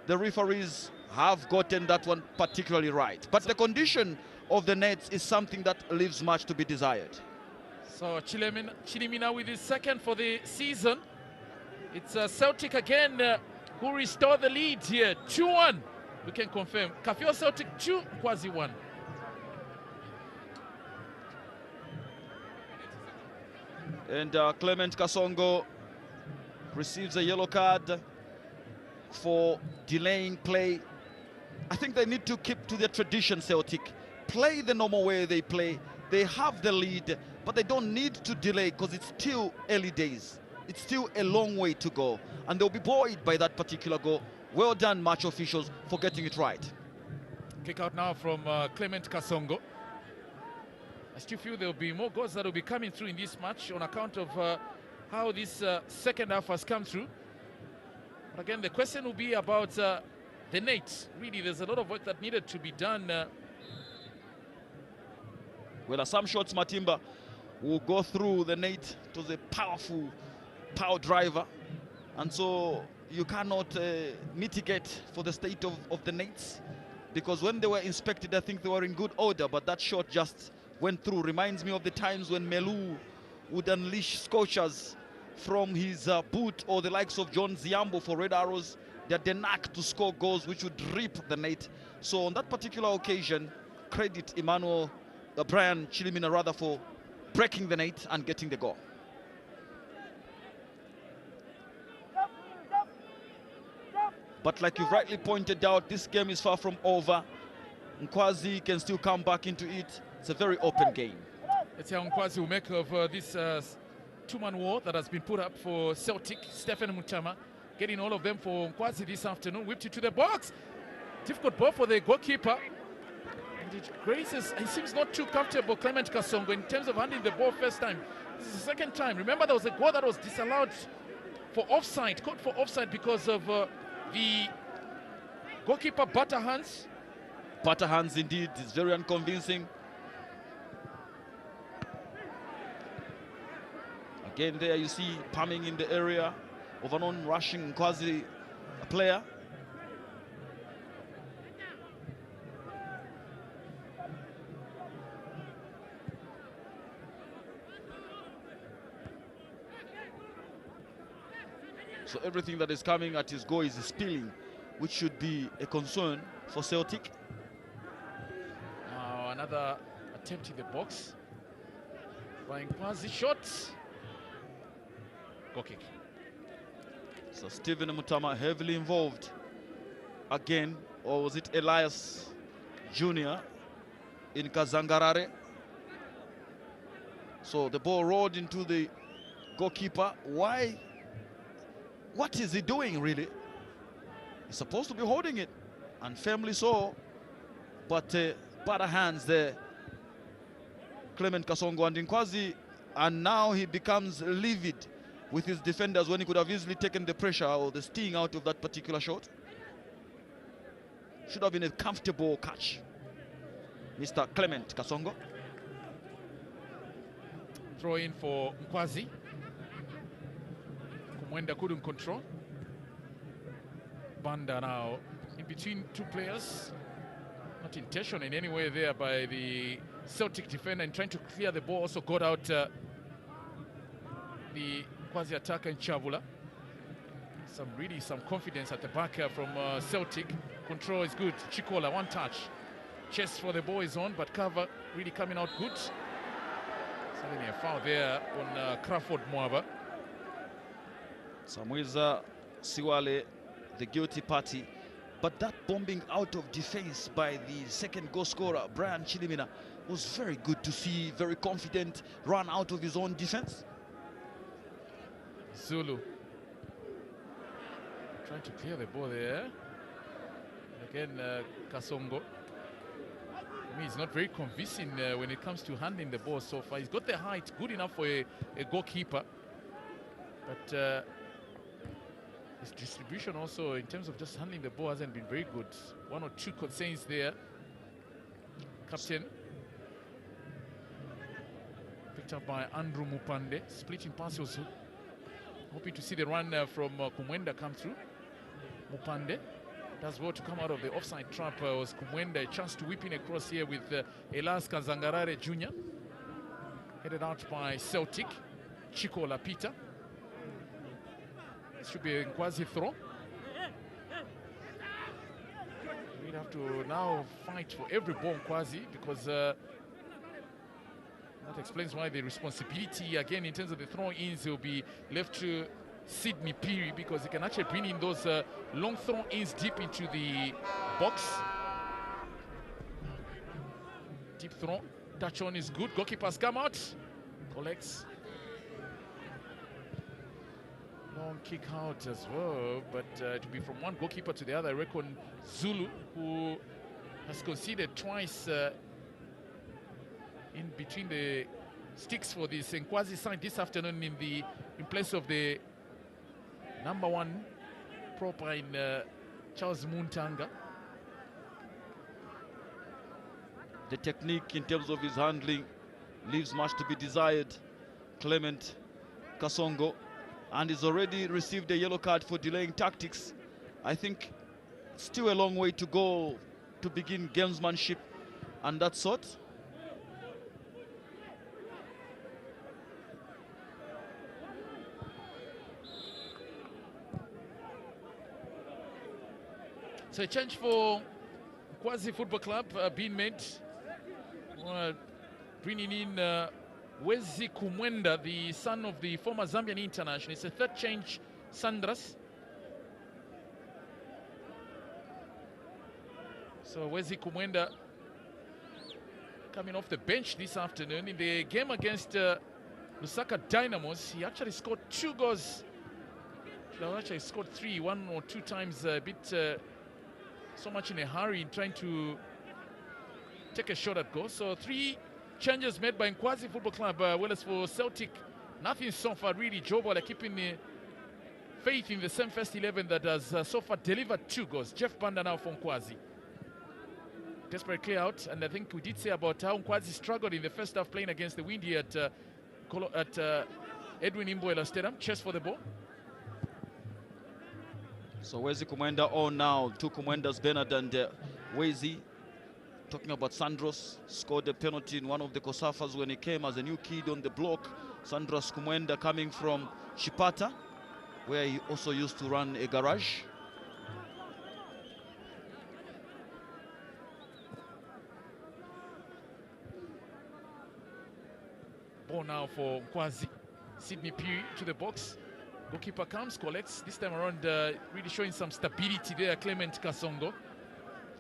the referees have gotten that one particularly right. But the condition of the nets is something that leaves much to be desired. So Chilimina with his second for the season. It's Celtic again who restore the lead here. 2-1. We can confirm. Kafue Celtic 2, Nkwazi 1. And Clement Kasongo receives a yellow card for delaying play. I think they need to keep to their tradition, Celtic. Play the normal way they play. They have the lead, but they don't need to delay because it's still early days. It's still a long way to go, and they'll be buoyed by that particular goal. Well done, match officials, for getting it right. Kick out now from Clement Kasongo. I still feel there will be more goals that will be coming through in this match on account of how this second half has come through. But again, the question will be about the net. Really, there's a lot of work that needed to be done. Well, some shots, Matimba, will go through the net. It was a powerful power driver, and so you cannot mitigate for the state of the nets, because when they were inspected, I think they were in good order, but that shot just went through. Reminds me of the times when Melu would unleash scorchers from his boot, or the likes of John Ziambo for Red Arrows. They had the knack to score goals which would rip the net. So on that particular occasion, credit Brian Chilimina rather, for breaking the net and getting the goal. But like you've rightly pointed out, this game is far from over. Nkwazi can still come back into it. It's a very open game. Let's see how Nkwazi will make of this two-man war that has been put up for Celtic. Stephen Mutama getting all of them for Nkwazi this afternoon. Whipped it to the box. Difficult ball for the goalkeeper. And it graces. He seems not too comfortable, Clement Kasongo, in terms of handling the ball first time. This is the second time. Remember, there was a goal that was disallowed for offside, caught for offside because of the goalkeeper butter hands. Butter hands indeed. It's very unconvincing. Again, there you see palming in the area of an on-rushing Nkwazi player. So everything that is coming at his goal is spilling, which should be a concern for Celtic. Now another attempt in the box by Nkwazi. Shots. Goal kick. So Stephen Mutama heavily involved again, or was it Elias Jr. in Kazangarare? So the ball rolled into the goalkeeper. Why? What is he doing, really? He's supposed to be holding it, and firmly so, but better hands there, Clement Kasongo and Nkwazi, and now he becomes livid with his defenders when he could have easily taken the pressure or the sting out of that particular shot. Should have been a comfortable catch, Mr. Clement Kasongo. Throw in for Nkwazi. Kumwenda couldn't control. Banda now in between two players. Not intention in any way there by the Celtic defender, and trying to clear the ball. Also got out the Nkwazi attacker in Chavula. Some confidence at the back from Celtic. Control is good. Chikola, one touch. Chest for the ball is on, but cover really coming out good. Suddenly a foul there on Crawford Mwaba. Samwiza Siwale, the guilty party. But that bombing out of defense by the second goal scorer, Brian Chilimina, was very good to see. Very confident, run out of his own defense. Zulu trying to clear the ball there. Again, Kasongo. I mean, he's not very convincing when it comes to handling the ball so far. He's got the height, good enough for a goalkeeper. But his distribution also, in terms of just handling the ball, hasn't been very good. One or two concerns there. Captain. Picked up by Andrew Mupande. Splitting pass was hoping to see the run from Kumwenda come through. Mupande does well to come out of the offside trap. Was Kumwenda. A chance to whip in across here with Elas Kazangarare Jr. Headed out by Celtic. Chico Lapita. This should be a Nkwazi throw. We'd have to now fight for every ball, Nkwazi, because that explains why the responsibility, again, in terms of the throw-ins, will be left to Sydney Piri, because he can actually bring in those long throw-ins deep into the box. Deep throw. Touch on is good. Goalkeeper's come out. Collects. Long kick out as well, but to be from one goalkeeper to the other, I reckon Zulu, who has conceded twice in between the sticks for this Nkwazi side this afternoon in place of the #1 proper in Charles Muntanga. The technique in terms of his handling leaves much to be desired. Clement Kasongo, and he's already received a yellow card for delaying tactics. I think still a long way to go to begin gamesmanship and that sort. So a change for Nkwazi Football Club being made. Bringing in Wezi Kumwenda, the son of the former Zambian international. It's a third change, Sandras. So Wezi Kumwenda coming off the bench this afternoon. In the game against Lusaka Dynamos, he actually scored 2 goals. He actually scored 3, 1 or 2 times, a bit so much in a hurry in trying to take a shot at goal. So 3 changes made by Nkwazi Football Club, whereas for Celtic, nothing so far really. Jobola keeping the faith in the same first 11 that has so far delivered 2 goals. Jeff Banda now for Nkwazi. Desperate clear out, and I think we did say about how Nkwazi struggled in the first half playing against the Windy at Edwin Imboela Stadium. Chase for the ball. So Wezi Kumwenda on now. 2 Kumwendas, Bernard and Wezi. Talking about Sandros, scored a penalty in one of the Kosafas when he came as a new kid on the block. Sandros Kumwenda coming from Chipata, where he also used to run a garage. Ball now for Nkwazi. Sydney Piri to the box. Goalkeeper comes, collects. This time around, really showing some stability there, Clement Kasongo.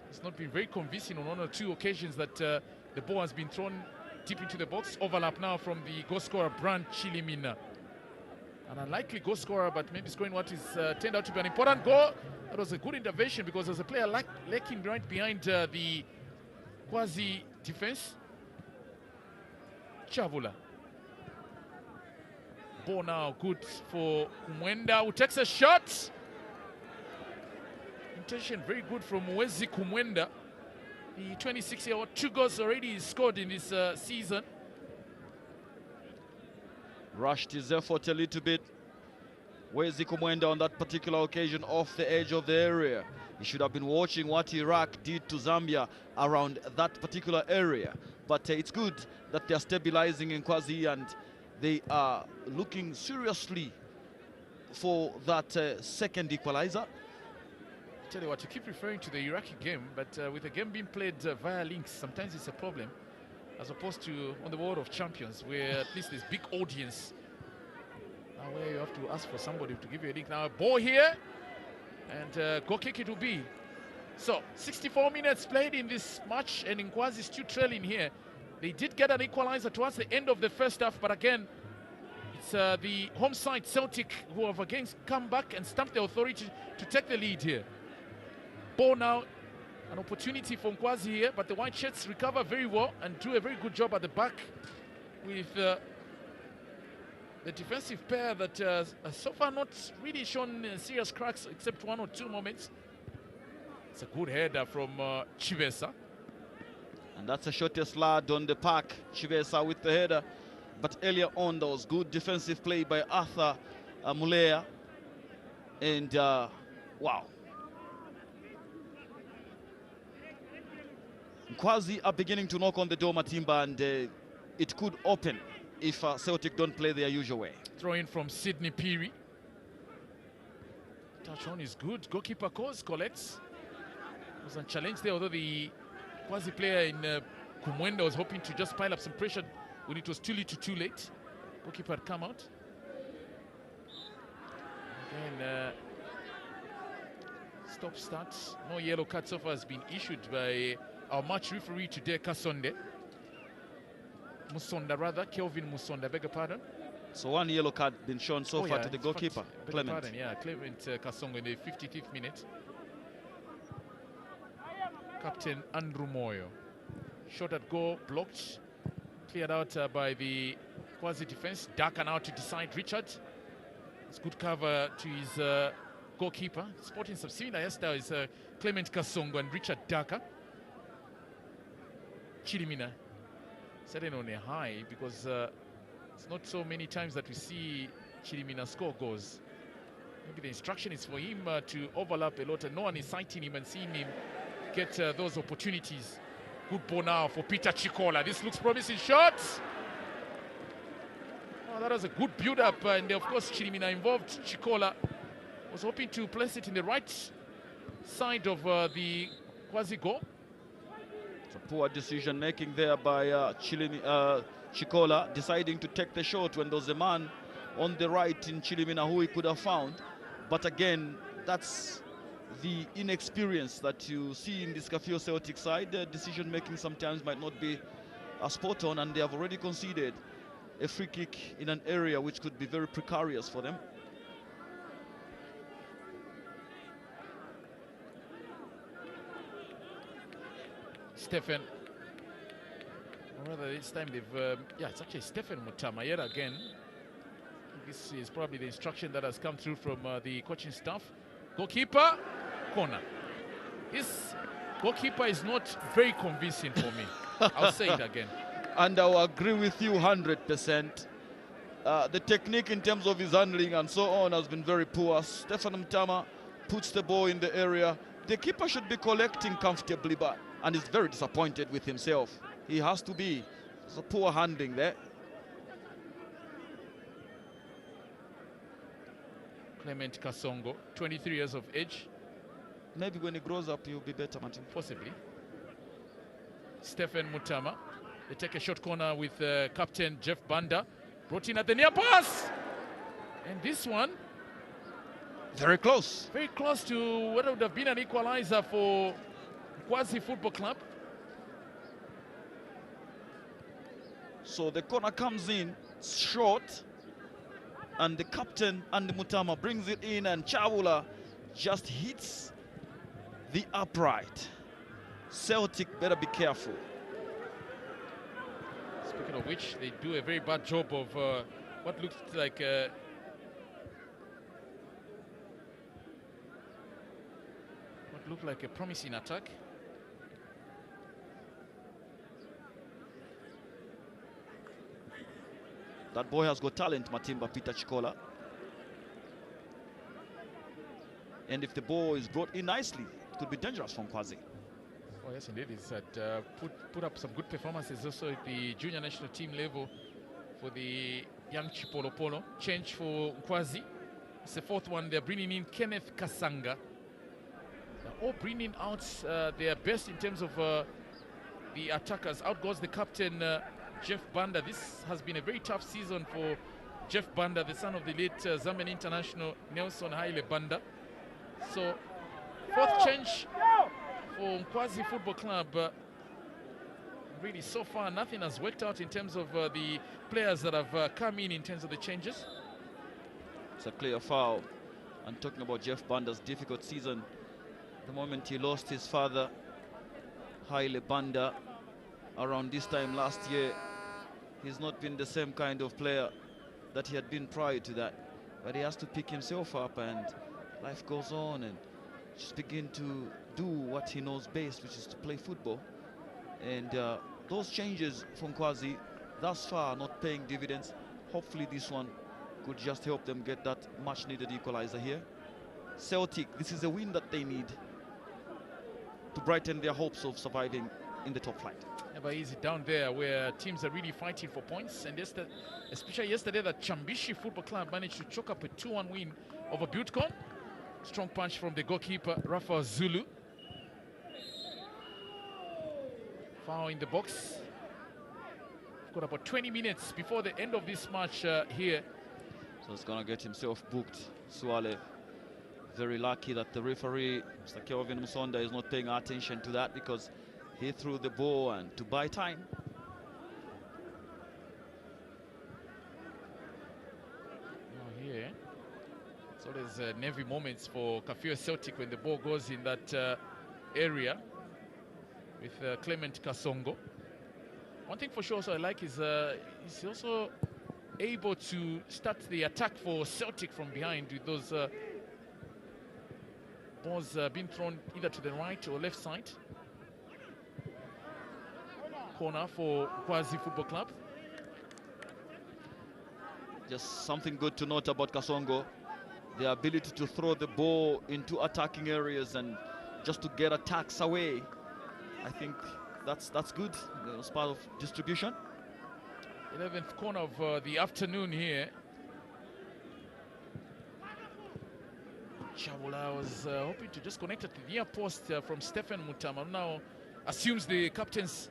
It's not been very convincing on 1 or 2 occasions that the ball has been thrown deep into the box. Overlap now from the goal scorer, Brand Chilimina. An unlikely goal scorer, but maybe scoring what is turned out to be an important goal. That was a good intervention because there's a player lacking right behind the Nkwazi defense. Chavula. Ball now good for Kumwenda, who takes a shot. Intention very good from Wezi Kumwenda. The 26-year-old, 2 goals already scored in this season. Rushed his effort a little bit. Wezi Kumwenda on that particular occasion off the edge of the area. He should have been watching what Iraq did to Zambia around that particular area. But it's good that they're stabilizing in Nkwazi and they are looking seriously for that second equalizer. Tell you what, you keep referring to the Iraqi game, but with the game being played via links, sometimes it's a problem, as opposed to on the World of Champions, where at least there's big audience, where you have to ask for somebody to give you a link. Now a ball here, and goal kick it will be. So 64 minutes played in this match, and Nkwazi is still trailing here. They did get an equalizer towards the end of the first half, but again, it's the home side Celtic who have again come back and stamped the authority to take the lead here. Ball now, an opportunity for Nkwazi here, but the White Shirts recover very well and do a very good job at the back with the defensive pair that so far not really shown serious cracks except 1 or 2 moments. It's a good header from Chivesa. And that's the shortest lad on the park. Chivesa with the header. But earlier on, there was good defensive play by Arthur Mulea. And wow. Nkwazi are beginning to knock on the door, Matimba, and it could open if Celtic don't play their usual way. Throw in from Sydney Peary. Touch on is good. Goalkeeper collects. Was unchallenged there, although the Nkwazi player in Kumwenda was hoping to just pile up some pressure when it was too little too late. Goalkeeper had come out. Again, stop start. No yellow card so far has been issued by our match referee today, Musonda rather, Kelvin Musonda, beg your pardon. So one yellow card been shown so far to the goalkeeper, Clement. Pardon, yeah, Clement Kasongo in the 55th minute. Captain Andrew Moyo. Shot at goal, blocked, cleared out by the Nkwazi defense. Daka now to decide Richard. It's good cover to his goalkeeper. Sporting some similar hairstyle is Clement Kasongo and Richard Daka. Chilimina setting on a high because it's not so many times that we see Chilimina score goals. Maybe the instruction is for him to overlap a lot, and no one is sighting him and seeing him get those opportunities. Good ball now for Peter Chikola. This looks promising. Shot! Oh, that was a good build-up, and of course Chilimina involved. Chikola was hoping to place it in the right side of the Nkwazi goal. It's a poor decision making there by Chikola, deciding to take the shot when there was a man on the right in Chilimina who he could have found. But again, that's the inexperience that you see in this Kafue Celtic side. Decision making sometimes might not be spot on, and they have already conceded a free kick in an area which could be very precarious for them. Stephen, or rather this time they've, yeah, it's actually Stephen Mutama yet again. This is probably the instruction that has come through from the coaching staff. Goalkeeper, corner. This goalkeeper is not very convincing for me. I'll say it again. And I'll agree with you 100%. The technique in terms of his handling and so on has been very poor. Stephen Mutama puts the ball in the area. The keeper should be collecting comfortably, and is very disappointed with himself. He has to be. It's a poor handling there. Clement Kasongo, 23 years of age. Maybe when he grows up, he'll be better, Martin. Possibly. Stephen Mutama. They take a short corner with captain Jeff Banda. Brought in at the near pass. And this one, very close. very close to what would have been an equalizer for Nkwazi Football Club. So the corner comes in short, and the captain and Mutama brings it in, and Chawula just hits the upright. Celtic better be careful. Speaking of which, they do a very bad job of what looks like a promising attack. That boy has got talent, Matimba, Peter Chikola. And if the ball is brought in nicely, it could be dangerous for Nkwazi. Oh yes, indeed. It's at put up some good performances also at the junior national team level for the young Chipolo Polo. Change for Nkwazi. It's the fourth one. They're bringing in Kenneth Kasanga. They're all bringing out their best in terms of the attackers. Out goes the captain, Jeff Banda. This has been a very tough season for Jeff Banda, the son of the late Zambian international Nelson Haile Banda. So, fourth change for Nkwazi Football Club. Really, so far, nothing has worked out in terms of the players that have come in terms of the changes. It's a clear foul. And talking about Jeff Banda's difficult season, the moment he lost his father, Haile Banda, around this time last year, he's not been the same kind of player that he had been prior to that. But he has to pick himself up, and life goes on, and just begin to do what he knows best, which is to play football. And those changes from Nkwazi thus far not paying dividends. Hopefully this one could just help them get that much needed equalizer here. Celtic, this is a win that they need to brighten their hopes of surviving in the top flight. Never easy down there where teams are really fighting for points, and especially yesterday that Chambishi Football Club managed to chalk up a 2-1 win over Butcon. Strong punch from the goalkeeper Rafa Zulu. Foul in the box. We've got about 20 minutes before the end of this match here. So he's gonna get himself booked. Swale, very lucky that the referee, Mr. Kelvin Musonda, is not paying attention to that, because he threw the ball and to buy time. Oh, here. So there's nervy moments for Kafue Celtic when the ball goes in that area with Clement Kasongo. One thing for sure also I like is he's also able to start the attack for Celtic from behind with those balls being thrown either to the right or left side. Corner for Nkwazi Football Club. Just something good to note about Kasongo, the ability to throw the ball into attacking areas and just to get attacks away. I think that's good as part of distribution. 11th corner of the afternoon here. Chabula was hoping to just connect at the near post from Stephen Mutama. Now assumes the captain's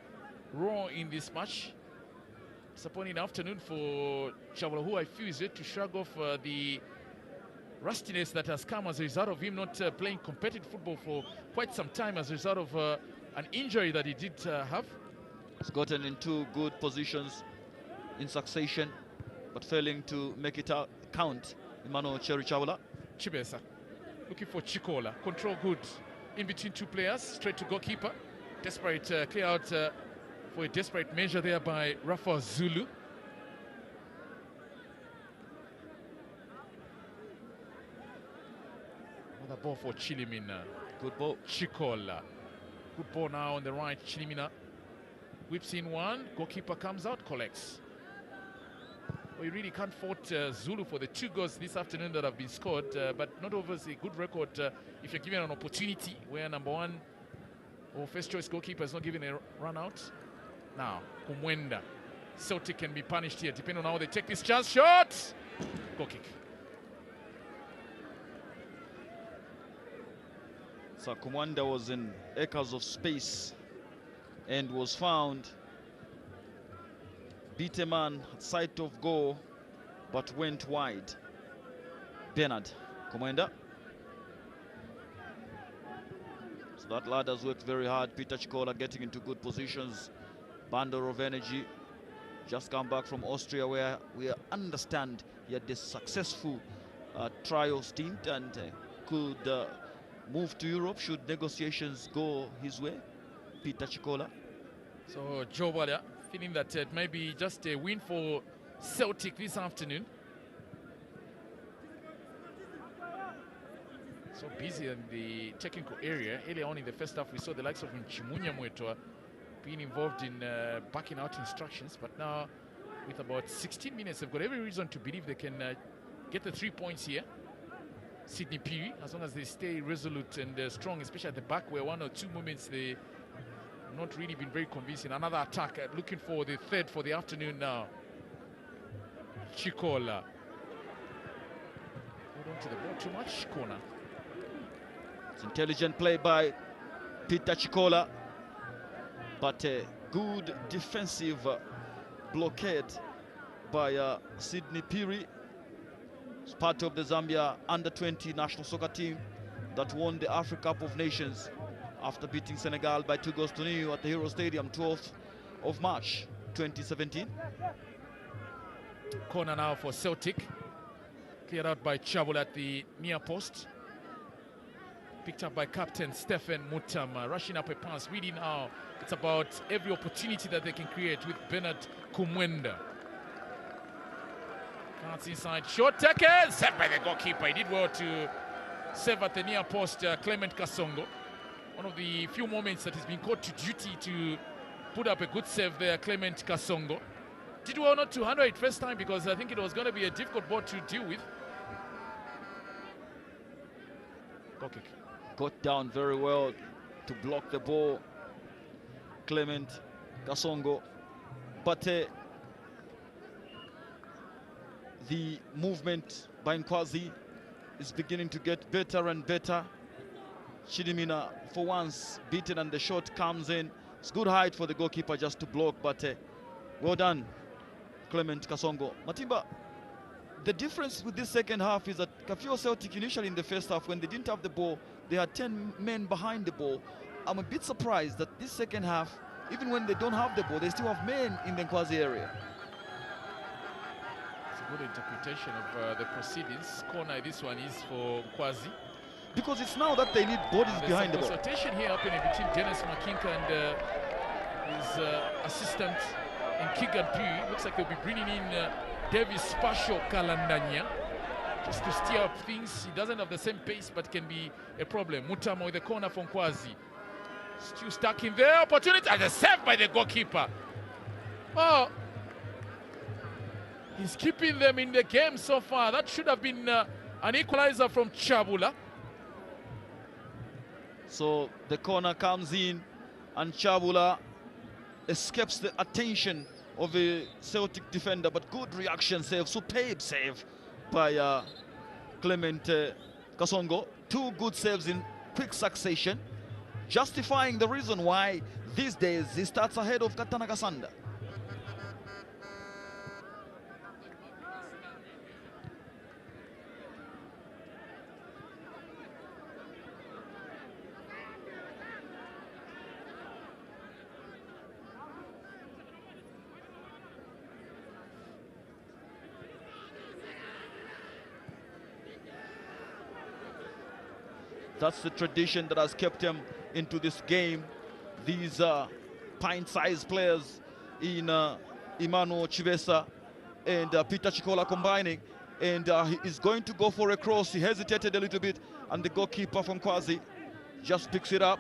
role in this match. Disappointing afternoon for Chabula, who I feel is ready to shrug off the rustiness that has come as a result of him not playing competitive football for quite some time as a result of an injury that he did have. He's gotten in two good positions in succession, but failing to make it out count. Emmanuel Cherry Chabula. Chibesa looking for Chikola. Control good in between two players. Straight to goalkeeper. Desperate clear out for a desperate measure there by Rafa Zulu. Another ball for Chilimina. Good ball. Chikola. Good ball now on the right. Chilimina whips in one. Goalkeeper comes out, collects. Well, you really can't fault Zulu for the 2 goals this afternoon that have been scored, but not obviously a good record if you're given an opportunity where number one or first choice goalkeeper is not given a run out. Now, Kumwenda. Celtic can be punished here depending on how they take this chance. Shot! Goal kick. So Kumwanda was in acres of space and was found. Beat a man at sight of goal, but went wide. Bernard Kumwenda. So that lad has worked very hard. Peter Chikola getting into good positions. Bundle of energy. Just come back from Austria, where we understand he had a successful trial stint and could move to Europe should negotiations go his way. Peter Chikola. So Joe Waller feeling that it may be just a win for Celtic this afternoon. So busy in the technical area. Earlier on in the first half, we saw the likes of Chimunya Mwetwa being involved in backing out instructions. But now, with about 16 minutes, they've got every reason to believe they can get the 3 points here. Sydney Piri, as long as they stay resolute and strong, especially at the back, where 1 or 2 moments they not really been very convincing. Another attack, looking for the third for the afternoon now. Chikola. Hold on to the ball too much. Corner. It's intelligent play by Peter Chikola, but a good defensive blockade by Sydney Piri. It's part of the Zambia under-20 national soccer team that won the Africa Cup of Nations after beating Senegal by 2 goals to 0 at the Hero Stadium, 12th of March 2017. Corner now for Celtic. Cleared out by Chabula at the near post. Picked up by captain Stephen Mutama. Rushing up a pass. Really now, it's about every opportunity that they can create with Bernard Kumwenda. Cards inside. Short tackle. Set by the goalkeeper. He did well to save at the near post, Clement Kasongo. One of the few moments that he's been called to duty to put up a good save there, Clement Kasongo. did well not to handle it first time because I think it was going to be a difficult ball to deal with. Goal kick. Got down very well to block the ball, Clement Kasongo. But the movement by Nkwazi is beginning to get better and better. Chidimina, for once, beaten and the shot comes in. It's good height for the goalkeeper just to block, but well done, Clement Kasongo. Matimba, the difference with this second half is that Kafue Celtic initially in the first half, when they didn't have the ball, they had 10 men behind the ball. I'm a bit surprised that this second half, even when they don't have the ball, they still have men in the Nkwazi area. It's a good interpretation of the proceedings. Corner, this one is for Nkwazi. Because it's now that they need bodies behind the ball. There's a consultation here happening between Dennis Makinka and his assistant in Kigan. Looks like they'll be bringing in Davis Pasho Kalandanya just to steer up things. He doesn't have the same pace, but can be a problem. Mutamo with the corner from Nkwazi. Still stuck in there. Opportunity and a save by the goalkeeper. Oh, he's keeping them in the game so far. That should have been an equalizer from Chabula. So the corner comes in and Chabula escapes the attention of a Celtic defender, but good reaction save, superb save by Clement Kasongo. Two good saves in quick succession, justifying the reason why these days he starts ahead of Katana Kasanda. That's the tradition that has kept him into this game. These pint-sized players in Emmanuel Chivesa and Peter Chikola combining. And he is going to go for a cross. He hesitated a little bit, and the goalkeeper from Nkwazi just picks it up.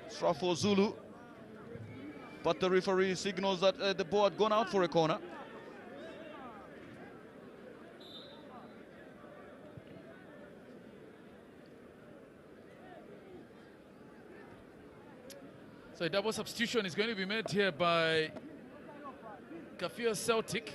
Strafo Zulu. But the referee signals that the ball had gone out for a corner. So a double substitution is going to be made here by Kafue Celtic.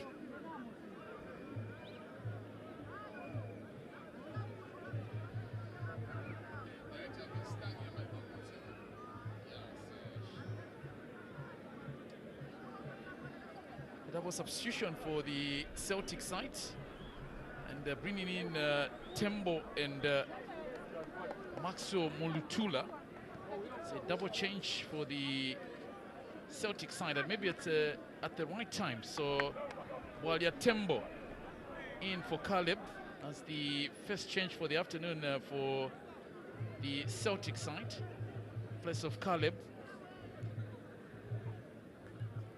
A double substitution for the Celtic side. And bringing in Tembo and Maxo Molutula. It's a double change for the Celtic side, and maybe at the right time. So while Tembo in for Caleb as the first change for the afternoon for the Celtic side, in place of Caleb.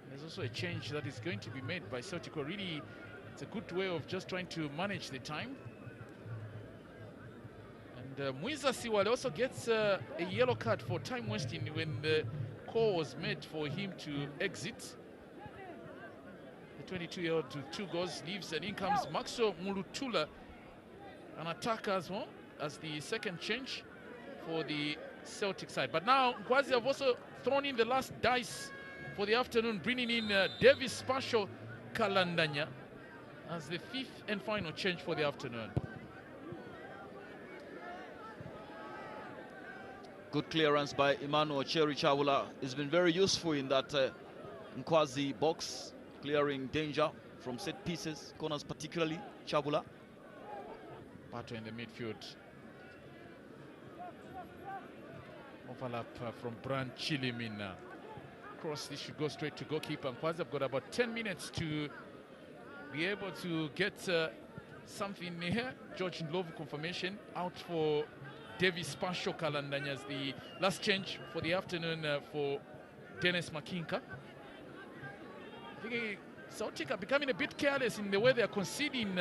There's also a change that is going to be made by Celtic. Really, it's a good way of just trying to manage the time. Mwiza Siwale also gets a yellow card for time wasting when the call was made for him to exit. The 22-year-old to 2 goals leaves, and in comes Maxo Mulutula, an attacker as well, as the second change for the Celtic side. But now Nkwazi have also thrown in the last dice for the afternoon, bringing in Davis Pasho Kalandanya as the 5th and final change for the afternoon. Good clearance by Emmanuel Cherry Chabula. He's been very useful in that Nkwazi box, clearing danger from set pieces, corners particularly, Chabula. Pato in the midfield. Overlap from Bran Chilimina. Cross, this should go straight to goalkeeper. Nkwazi have got about 10 minutes to be able to get something here. George Ndlovu confirmation out for Davis Pasho Kalandanya as the last change for the afternoon for Dennis Makinka. I think Celtic are becoming a bit careless in the way they are conceding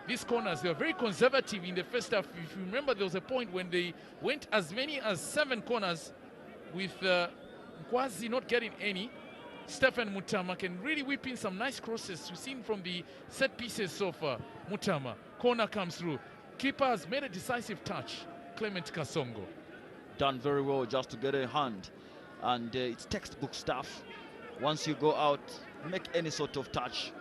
these corners. They were very conservative in the first half. If you remember, there was a point when they went as many as 7 corners with Nkwazi not getting any. Stephen Mutama can really whip in some nice crosses. We've seen from the set pieces so far. Mutama, corner comes through. Keeper has made a decisive touch. Clement Kasongo. Done very well just to get a hand. And it's textbook stuff. Once you go out, make any sort of touch,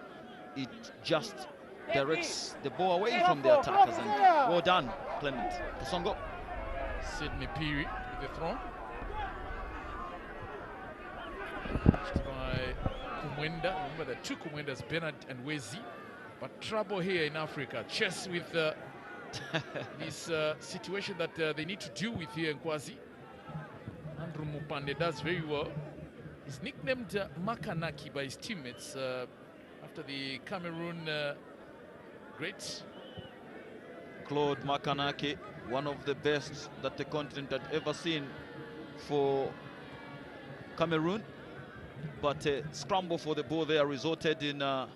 it just directs the ball away from the attackers. And well done, Clement Kasongo. Sidney Piri with the throw. By Kumwenda. Remember the two Kumwendas, Bernard and Wezi. But trouble here in Africa. Chess with this situation that they need to deal with here in Nkwazi. Andrew Mupande does very well. He's nicknamed Makanaki by his teammates after the Cameroon great. Claude Makanaki, one of the best that the continent had ever seen for Cameroon. But a scramble for the ball there resulted in a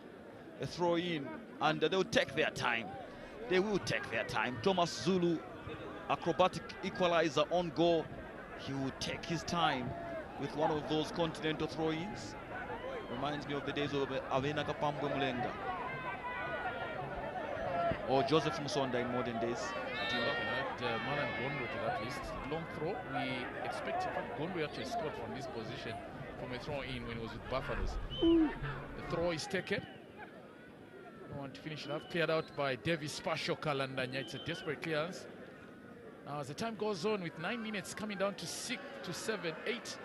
throw-in, and they'll take their time. They will take their time. Thomas Zulu, acrobatic equalizer on goal. He will take his time with one of those continental throw-ins. Reminds me of the days of Avena Kapambwe Mulenga or Joseph Musonda in modern days. Maran Gondo to that list. Long throw. We expect Gondo actually scored from this position from a throw-in when he was with Buffaloes. The throw is taken. No one to finish it up. Cleared out by Davis Pasho Kalandanya. It's a desperate clearance. Now as the time goes on, with 9 minutes coming down to 6 to 7, 8,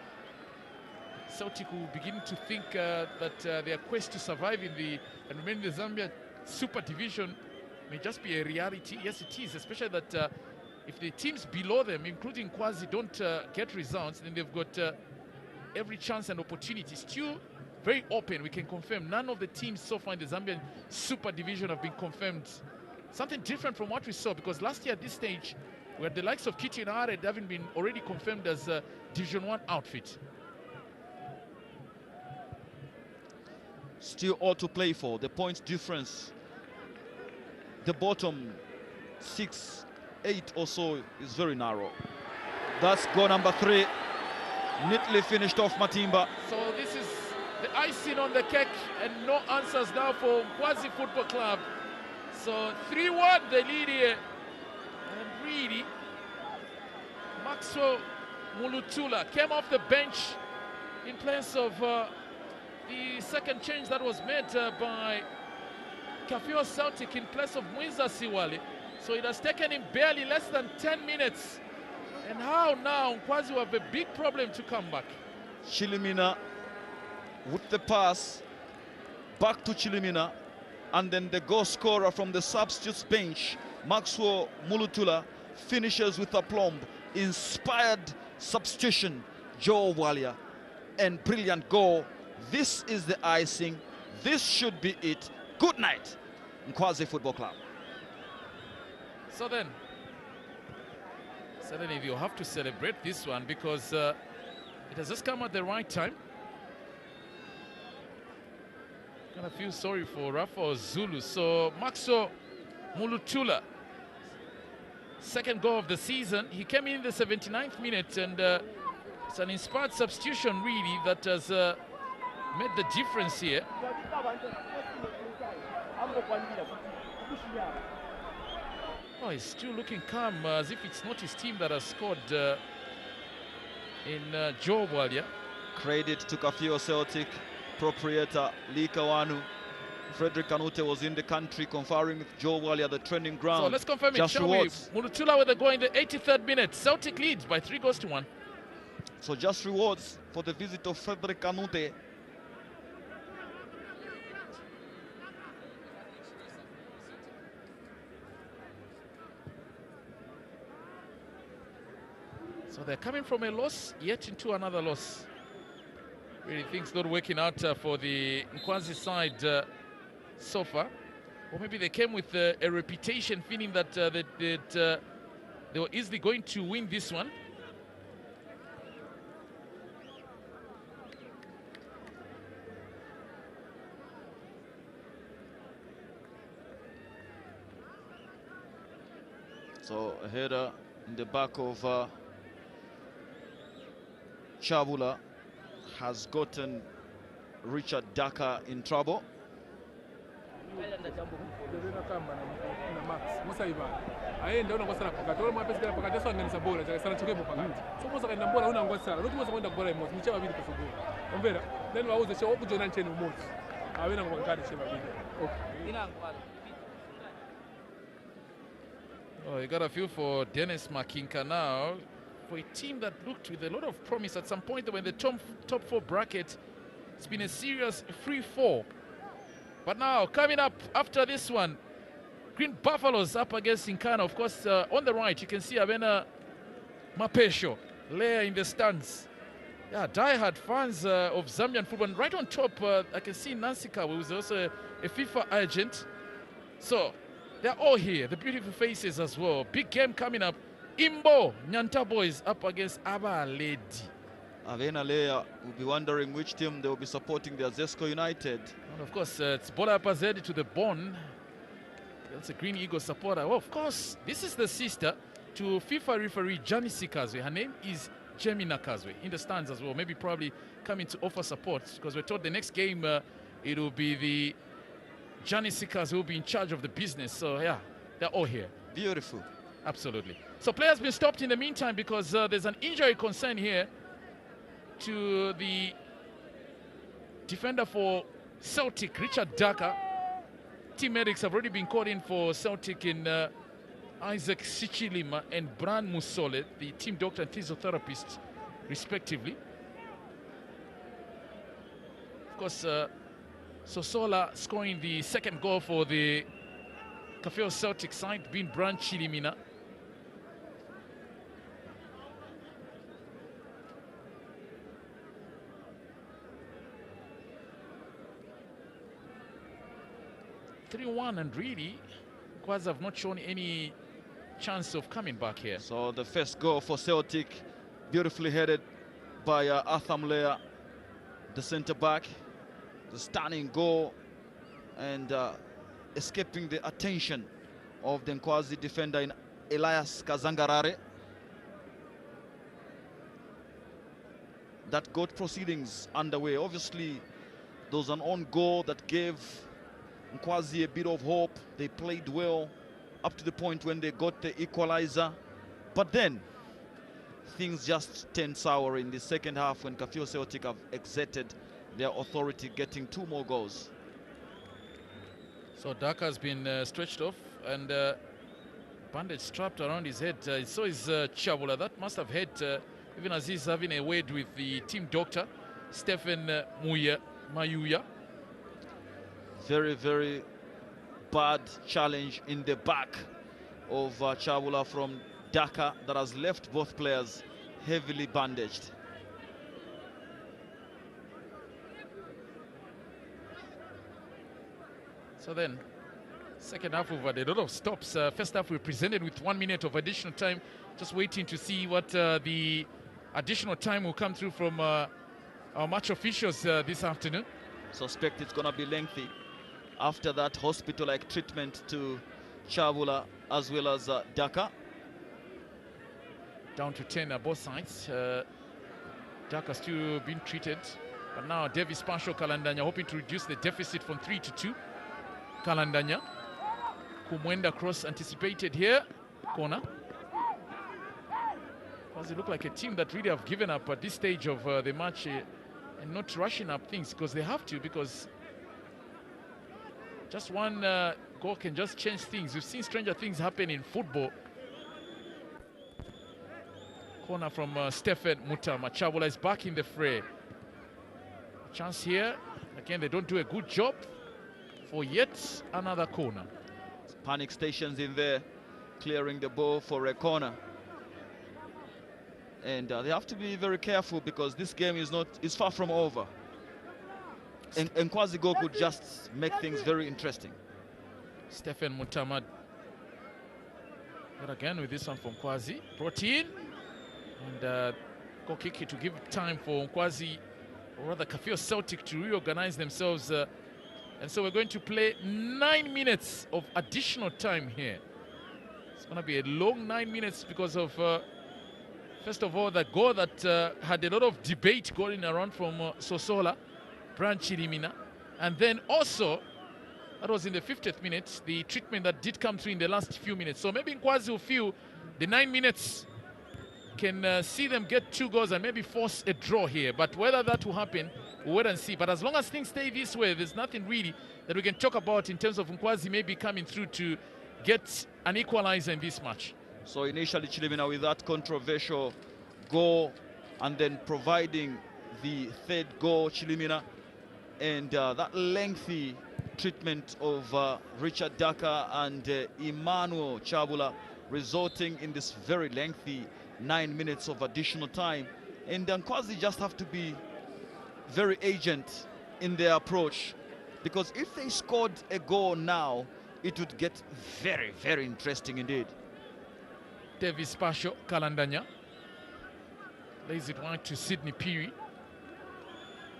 Celtic will begin to think that their quest to survive in the and remain in the Zambia Super Division may just be a reality. Yes, it is, especially that if the teams below them, including Nkwazi, don't get results, then they've got every chance and opportunity. Still very open, we can confirm. None of the teams so far in the Zambian Super Division have been confirmed. Something different from what we saw, because last year at this stage, we had the likes of Kitty and Ared having been already confirmed as a Division 1 outfit. Still all to play for. The points difference, the bottom 6, 8 or so is very narrow. That's goal number 3. Neatly finished off Matimba. So this is the icing on the cake, and no answers now for Nkwazi Football Club. So 3-1 the lead here. And really, Maxwell Mulutula came off the bench in place of the second change that was made by Kafue Celtic in place of Mwiza Siwale. So it has taken him barely less than 10 minutes. And how now Nkwazi will have a big problem to come back. Chilimina with the pass back to Chilimina, and then the goal scorer from the substitutes bench, Maxwell Mulutula, finishes with aplomb. Inspired substitution, Joe Walia, and brilliant goal. This is the icing. This should be it. Good night, Nkwazi Football Club. So then, certainly you have to celebrate this one, because it has just come at the right time. Kind of feel sorry for Rafa Zulu. So Maxo Mulutula, second goal of the season. He came in the 79th minute, and it's an inspired substitution really that has made the difference here. Oh, he's still looking calm, as if it's not his team that has scored in Joe Walia. Credit to Kafue Celtic proprietor Lee Kawanu. Frederick Kanute was in the country conferring with Joe Walia, the training ground. So let's confirm it, shall we? Mulutula with the goal in the 83rd minute. Celtic leads by 3-1. So just rewards for the visit of Frederick Kanute. So they're coming from a loss, yet into another loss. Really things not working out for the Nkwazi side so far. Or maybe they came with a reputation, feeling that they were easily going to win this one. So a header in the back of Chavula has gotten Richard Daka in trouble. Oh, you got a feel for Dennis Makinka now, for a team that looked with a lot of promise at some point when the top 4 bracket. It's been a serious free fall. But now, coming up after this one, Green Buffaloes up against Nkana. Of course, on the right, you can see Avena Mapesho, Leia in the stands. Yeah, die-hard fans of Zambian football. And right on top, I can see Nansika, who is also a FIFA agent. So, they're all here, the beautiful faces as well. Big game coming up. Imbo, Nyanta Boys up against Aba Lady. Avena Leia will be wondering which team they will be supporting. Their Zesco United. And of course, it's Bola Apazedi to the bone. That's a Green Eagle supporter. Well, of course, this is the sister to FIFA referee Janice Kazwe. Her name is Jemina Kazwe, in the stands as well. Maybe probably coming to offer support, because we're told the next game it will be the Janice Kazwe who will be in charge of the business. So, yeah, they're all here. Beautiful. Absolutely. So, players been stopped in the meantime because there's an injury concern here to the defender for Celtic, Richard Daka. Team medics have already been called in for Celtic in Isaac Sichilima and Bran Musole, the team doctor and physiotherapist, respectively. Of course, Sosola scoring the second goal for the Kafue Celtic side, being Bran Chilimina. And really, Nkwazi have not shown any chance of coming back here. So the first goal for Celtic, beautifully headed by Atham Leia, the centre-back. The stunning goal, and escaping the attention of the Nkwazi defender in Elias Kazangarare. That got proceedings underway. Obviously, there was an own goal that gave Nkwazi a bit of hope. They played well up to the point when they got the equalizer. But then, things just turned sour in the second half when Kafue Celtic have exerted their authority, getting 2 more goals. So Daka has been stretched off and bandage strapped around his head. So is Chabula. That must have hurt, even as he's having a word with the team doctor, Stephen Mayuya. Very, very bad challenge in the back of Chabula from Daka that has left both players heavily bandaged. So then, second half we've had a lot of stops. First half we presented with 1 minute of additional time. Just waiting to see what the additional time will come through from our match officials this afternoon. Suspect it's going to be lengthy. After that, hospital-like treatment to Chabula as well as Daka. Down to 10 both sides. Daka still being treated. But now Davis Pasho Kalandanya hoping to reduce the deficit from 3 to 2. Kalandanya. Kumwenda cross anticipated here. Corner. Does it look like a team that really have given up at this stage of the match and not rushing up things, because they have to, because just one goal can just change things. We've seen stranger things happen in football. Corner from Stephen Mutama. Chabula is back in the fray. Chance here. Again, they don't do a good job for yet another corner. Panic stations in there, clearing the ball for a corner. And they have to be very careful, because this game is far from over. And Nkwazi goal could just make things very interesting. Stephen Mutama. But again with this one from Nkwazi. Brought in. And goal kick to give time for Nkwazi, or rather Kafue Celtic, to reorganize themselves. And so we're going to play 9 minutes of additional time here. It's going to be a long 9 minutes because of, first of all, the goal that had a lot of debate going around from Sosola. Brian Chirimina. And then also, that was in the 50th minute, the treatment that did come through in the last few minutes. So maybe Nkwazi will feel the 9 minutes can see them get 2 goals and maybe force a draw here. But whether that will happen, we'll wait and see. But as long as things stay this way, there's nothing really that we can talk about in terms of Nkwazi maybe coming through to get an equalizer in this match. So initially Chilimina with that controversial goal and then providing the 3rd goal, Chilimina, and that lengthy treatment of Richard Daka and Emmanuel Chabula, resulting in this very lengthy 9 minutes of additional time. And Nkwazi just have to be very agent in their approach, because if they scored a goal now, it would get very, very interesting indeed. Davis Pasho Kalandanya lays it wide to Sydney Piri.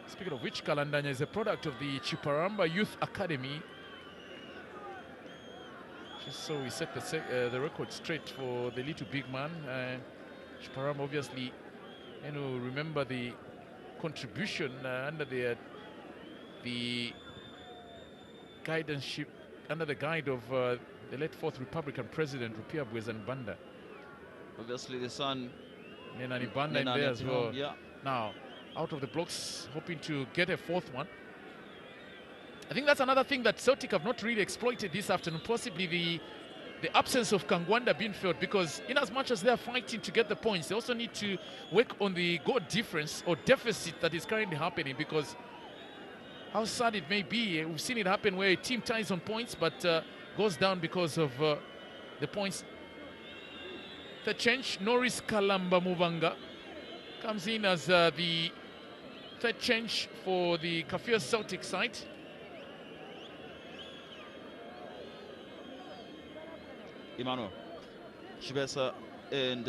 Speaking of which, Kalandanya is a product of the Chiparamba Youth Academy. Just so we set the record straight for the little big man. Chiparamba, obviously, you know, remember the contribution under the guidance under the guide of the late 4th Republican President Rupia Bwezanbanda. Obviously, the son Nenani Banda in there as well. Yeah. Now, out of the blocks, hoping to get a 4th one. I think that's another thing that Celtic have not really exploited this afternoon, possibly the absence of Kangwanda being felt, because in as much as they are fighting to get the points, they also need to work on the goal difference or deficit that is currently happening, because how sad it may be, we've seen it happen where a team ties on points but goes down because of the points. The change, Norris Kalamba Muvanga comes in as the 3rd change for the Kafue Celtic side. Emmanuel Chibesa, and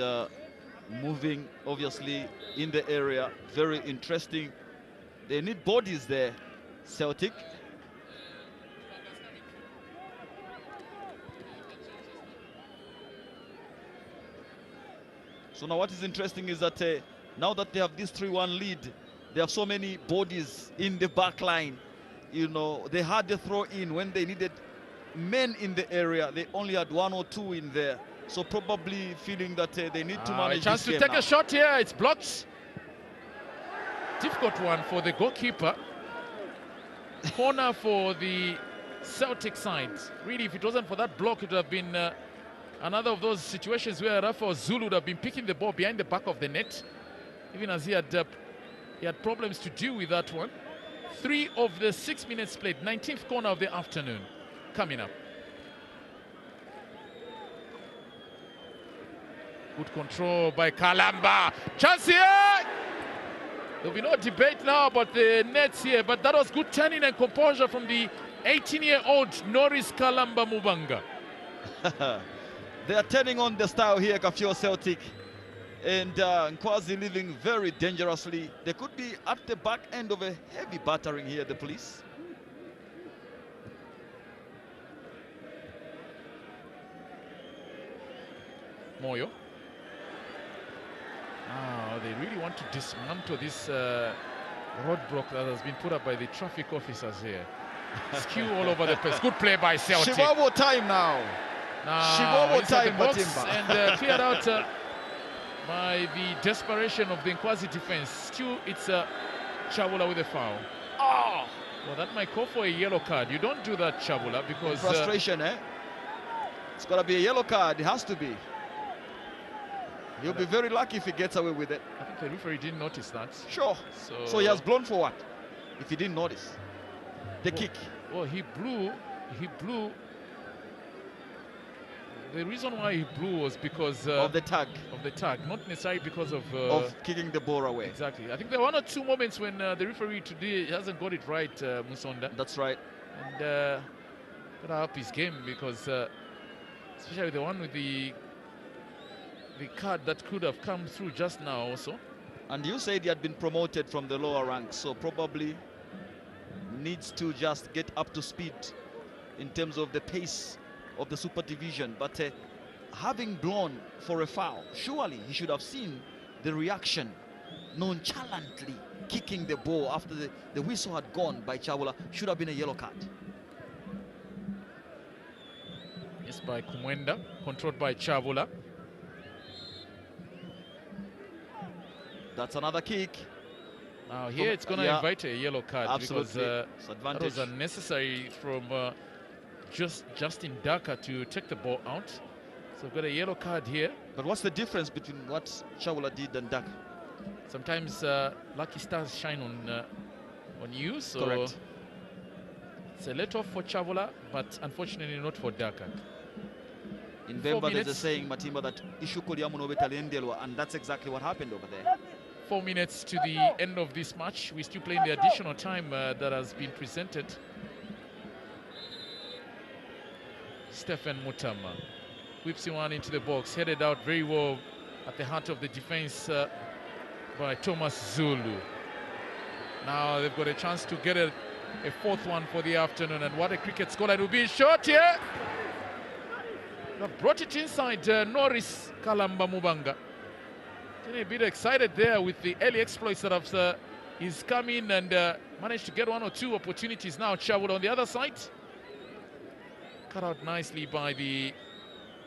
moving obviously in the area, very interesting. They need bodies there, Celtic. So now what is interesting is that now that they have this 3-1 lead, there are so many bodies in the back line. You know, they had the throw in when they needed men in the area. They only had 1 or 2 in there. So probably feeling that they need to manage a chance this to game take now. a shot here. It's blocked. Difficult one for the goalkeeper. Corner for the Celtic side. Really, if it wasn't for that block, it would have been another of those situations where Rafa Zulu would have been picking the ball behind the back of the net, even as he had problems to deal with that one. 3 of the 6 minutes played, 19th corner of the afternoon coming up. Good control by Kalamba. Chance here! There'll be no debate now about the nets here, but that was good turning and composure from the 18-year-old Norris Kalamba Mubanga. They are turning on the style here, Kafue Celtic. And Nkwazi living very dangerously. They could be at the back end of a heavy battering here, the police. Moyo. They really want to dismantle this roadblock that has been put up by the traffic officers here. Skew all over the place. Good play by Celtic. Chihuahua time now. Chihuahua time, Matimba. And cleared out by the desperation of the Nkwazi defense. Still, it's Chabula with a foul. Oh! Well, that might call for a yellow card. You don't do that, Chabula, because... frustration, eh? It's got to be a yellow card. It has to be. He'll be very lucky if he gets away with it. I think the referee didn't notice that. Sure. So he has blown for what? If he didn't notice. The kick. Well, he blew. The reason why he blew was because of the tag. Not necessarily because of kicking the ball away. Exactly. I think there were 1 or 2 moments when the referee today hasn't got it right, Musonda. That's right. And gotta up his game, because especially the one with the card that could have come through just now also. And you said he had been promoted from the lower ranks, so probably needs to just get up to speed in terms of the pace of the Super Division. But having blown for a foul, surely he should have seen the reaction nonchalantly kicking the ball after the whistle had gone by Chavula should have been a yellow card. Yes, by Kumwenda, controlled by Chavula. That's another kick. Now here it's going to invite a yellow card. Absolutely. Because that was unnecessary from Justin Daka to take the ball out. So we've got a yellow card here. But what's the difference between what Chavula did and Daka? Sometimes lucky stars shine on you. So correct. It's a let-off for Chavula, but unfortunately not for Daka. In Vemba, there's a saying, Matimba, that and that's exactly what happened over there. 4 minutes to the end of this match. We're still playing the additional time that has been presented. Stephen Mutama whips one into the box, headed out very well at the heart of the defense by Thomas Zulu. Now they've got a chance to get a fourth one for the afternoon, and what a cricket score it will be. Shot here. They've brought it inside Norris Kalamba Mubanga. Getting a bit excited there with the early exploits that have he's come in and managed to get 1 or 2 opportunities. Now Chavula on the other side. Cut out nicely by the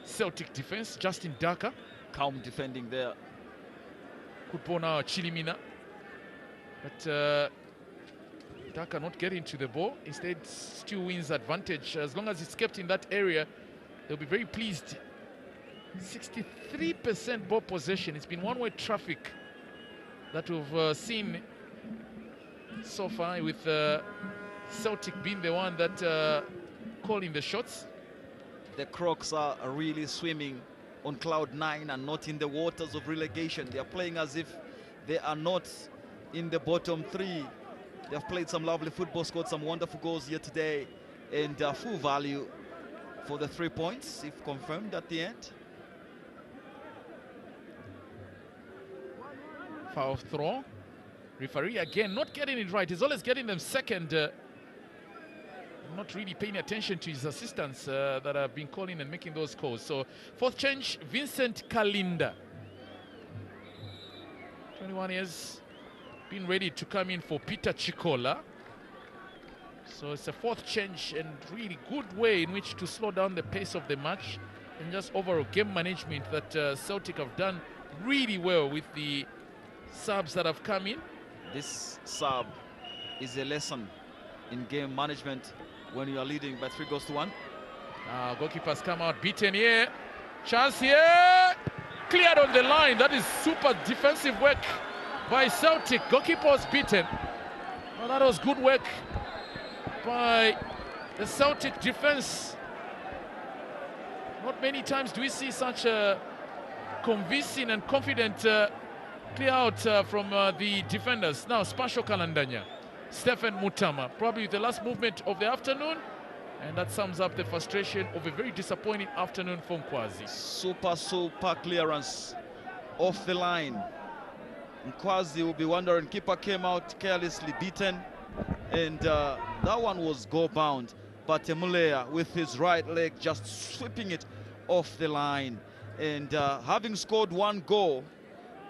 Celtic defense. Justin Daka. Calm defending there. Good ball now, Chilimina. But Daka not getting to the ball. Instead, still wins advantage. As long as it's kept in that area, they'll be very pleased. 63% ball possession. It's been one-way traffic that we've seen so far, with Celtic being the one that calling the shots. The Crocs are really swimming on cloud 9 and not in the waters of relegation. They are playing as if they are not in the bottom 3. They have played some lovely football, scored some wonderful goals here today, and full value for the 3 points, if confirmed at the end. Foul throw. Referee again not getting it right. He's always getting them second. Not really paying attention to his assistants that have been calling and making those calls. So fourth change, Vincent Kalinda. 21 years, been ready to come in for Peter Chikola. So it's a fourth change, and really good way in which to slow down the pace of the match, and just overall game management that Celtic have done really well with the subs that have come in. This sub is a lesson in game management when you are leading by 3-1. Goalkeepers come out beaten here. Chance here. Cleared on the line. That is super defensive work by Celtic. Goalkeeper was beaten. Well, that was good work by the Celtic defense. Not many times do we see such a convincing and confident clear out from the defenders. Now, Spasho Kalandanya. Stephen Mutama, probably the last movement of the afternoon, and that sums up the frustration of a very disappointing afternoon for Nkwazi. Super clearance off the line. Nkwazi will be wondering, keeper came out carelessly beaten, and that one was goal bound, but Temulea with his right leg just sweeping it off the line, and having scored 1 goal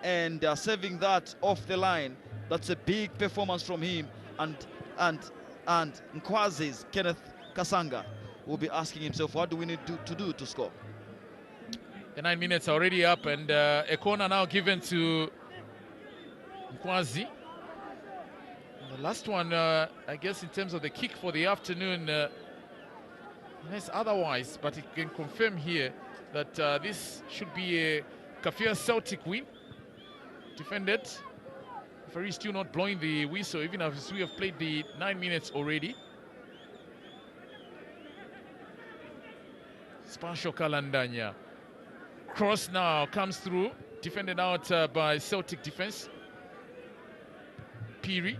and saving that off the line, that's a big performance from him. And Nkwazi's Kenneth Kasanga will be asking himself, what do we need to do to score? The 9 minutes are already up, and a corner now given to Nkwazi. And the last one, I guess, in terms of the kick for the afternoon, unless otherwise, but it can confirm here that this should be a Kafue Celtic win. Defended. Referee still not blowing the whistle, even as we have played the 9 minutes already. Spasho Kalandanya. Cross now comes through, defended out by Celtic defense. Piri.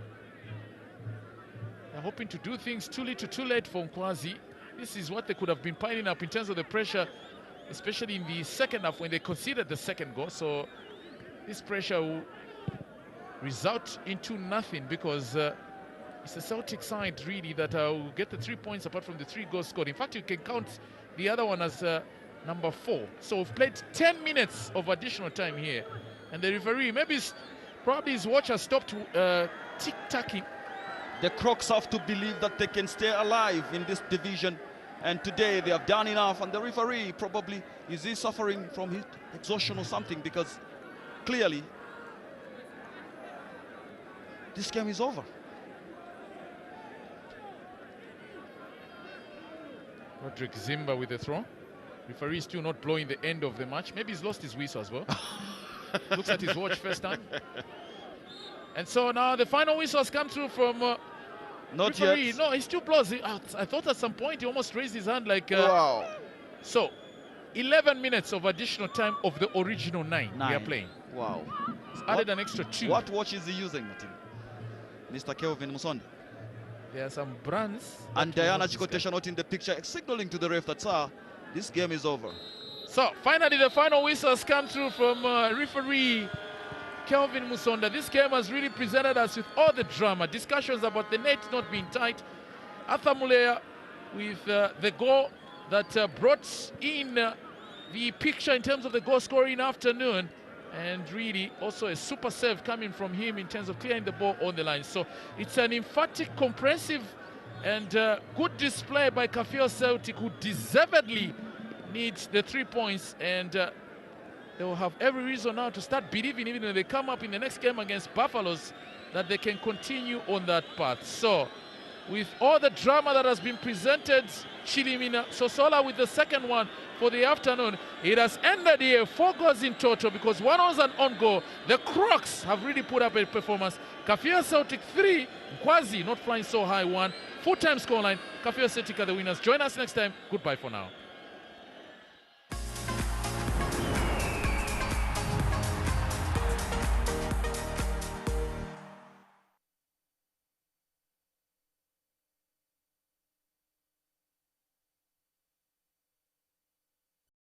They're hoping to do things too little too late for Nkwazi. This is what they could have been piling up in terms of the pressure, especially in the second half when they conceded the second goal. So this pressure will result into nothing, because it's the Celtic side really that will get the 3 points apart from the 3 goals scored. In fact, you can count the other one as number 4. So we've played 10 minutes of additional time here, and the referee, maybe Probably his watch has stopped tick-tacking. The Crocs have to believe that they can stay alive in this division, and today they have done enough. And the referee probably, is he suffering from heat exhaustion or something, because clearly this game is over. Roderick Zimba with the throw. Referee still not blowing the end of the match. Maybe he's lost his whistle as well. Looks at his watch first time. And so now the final whistle has come through from Not referee. yet. No, he still blows. I thought at some point he almost raised his hand like... Wow. So, 11 minutes of additional time of the original 9 we are playing. Wow. It's added an extra 2. What watch is he using, Martin? Mr. Kelvin Musonda. There are some brands. And Diana Chikotesha not in the picture, signaling to the ref that, sir, this game is over. So, finally, the final whistle has come through from referee Kelvin Musonda. This game has really presented us with all the drama. Discussions about the net not being tight. Arthur Mulea with the goal that brought in the picture in terms of the goal scoring afternoon. And really also a super save coming from him in terms of clearing the ball on the line. So it's an emphatic, comprehensive and good display by Kafue Celtic, who deservedly needs the 3 points. And they will have every reason now to start believing, even when they come up in the next game against Buffaloes, that they can continue on that path. So with all the drama that has been presented, Chilimina Sosola with the second one for the afternoon. It has ended here 4 goals in total, because one was an on goal. The Crocs have really put up a performance. Kafue Celtic 3, Nkwazi not flying so high 1. Full-time scoreline. Kafue Celtic are the winners. Join us next time. Goodbye for now.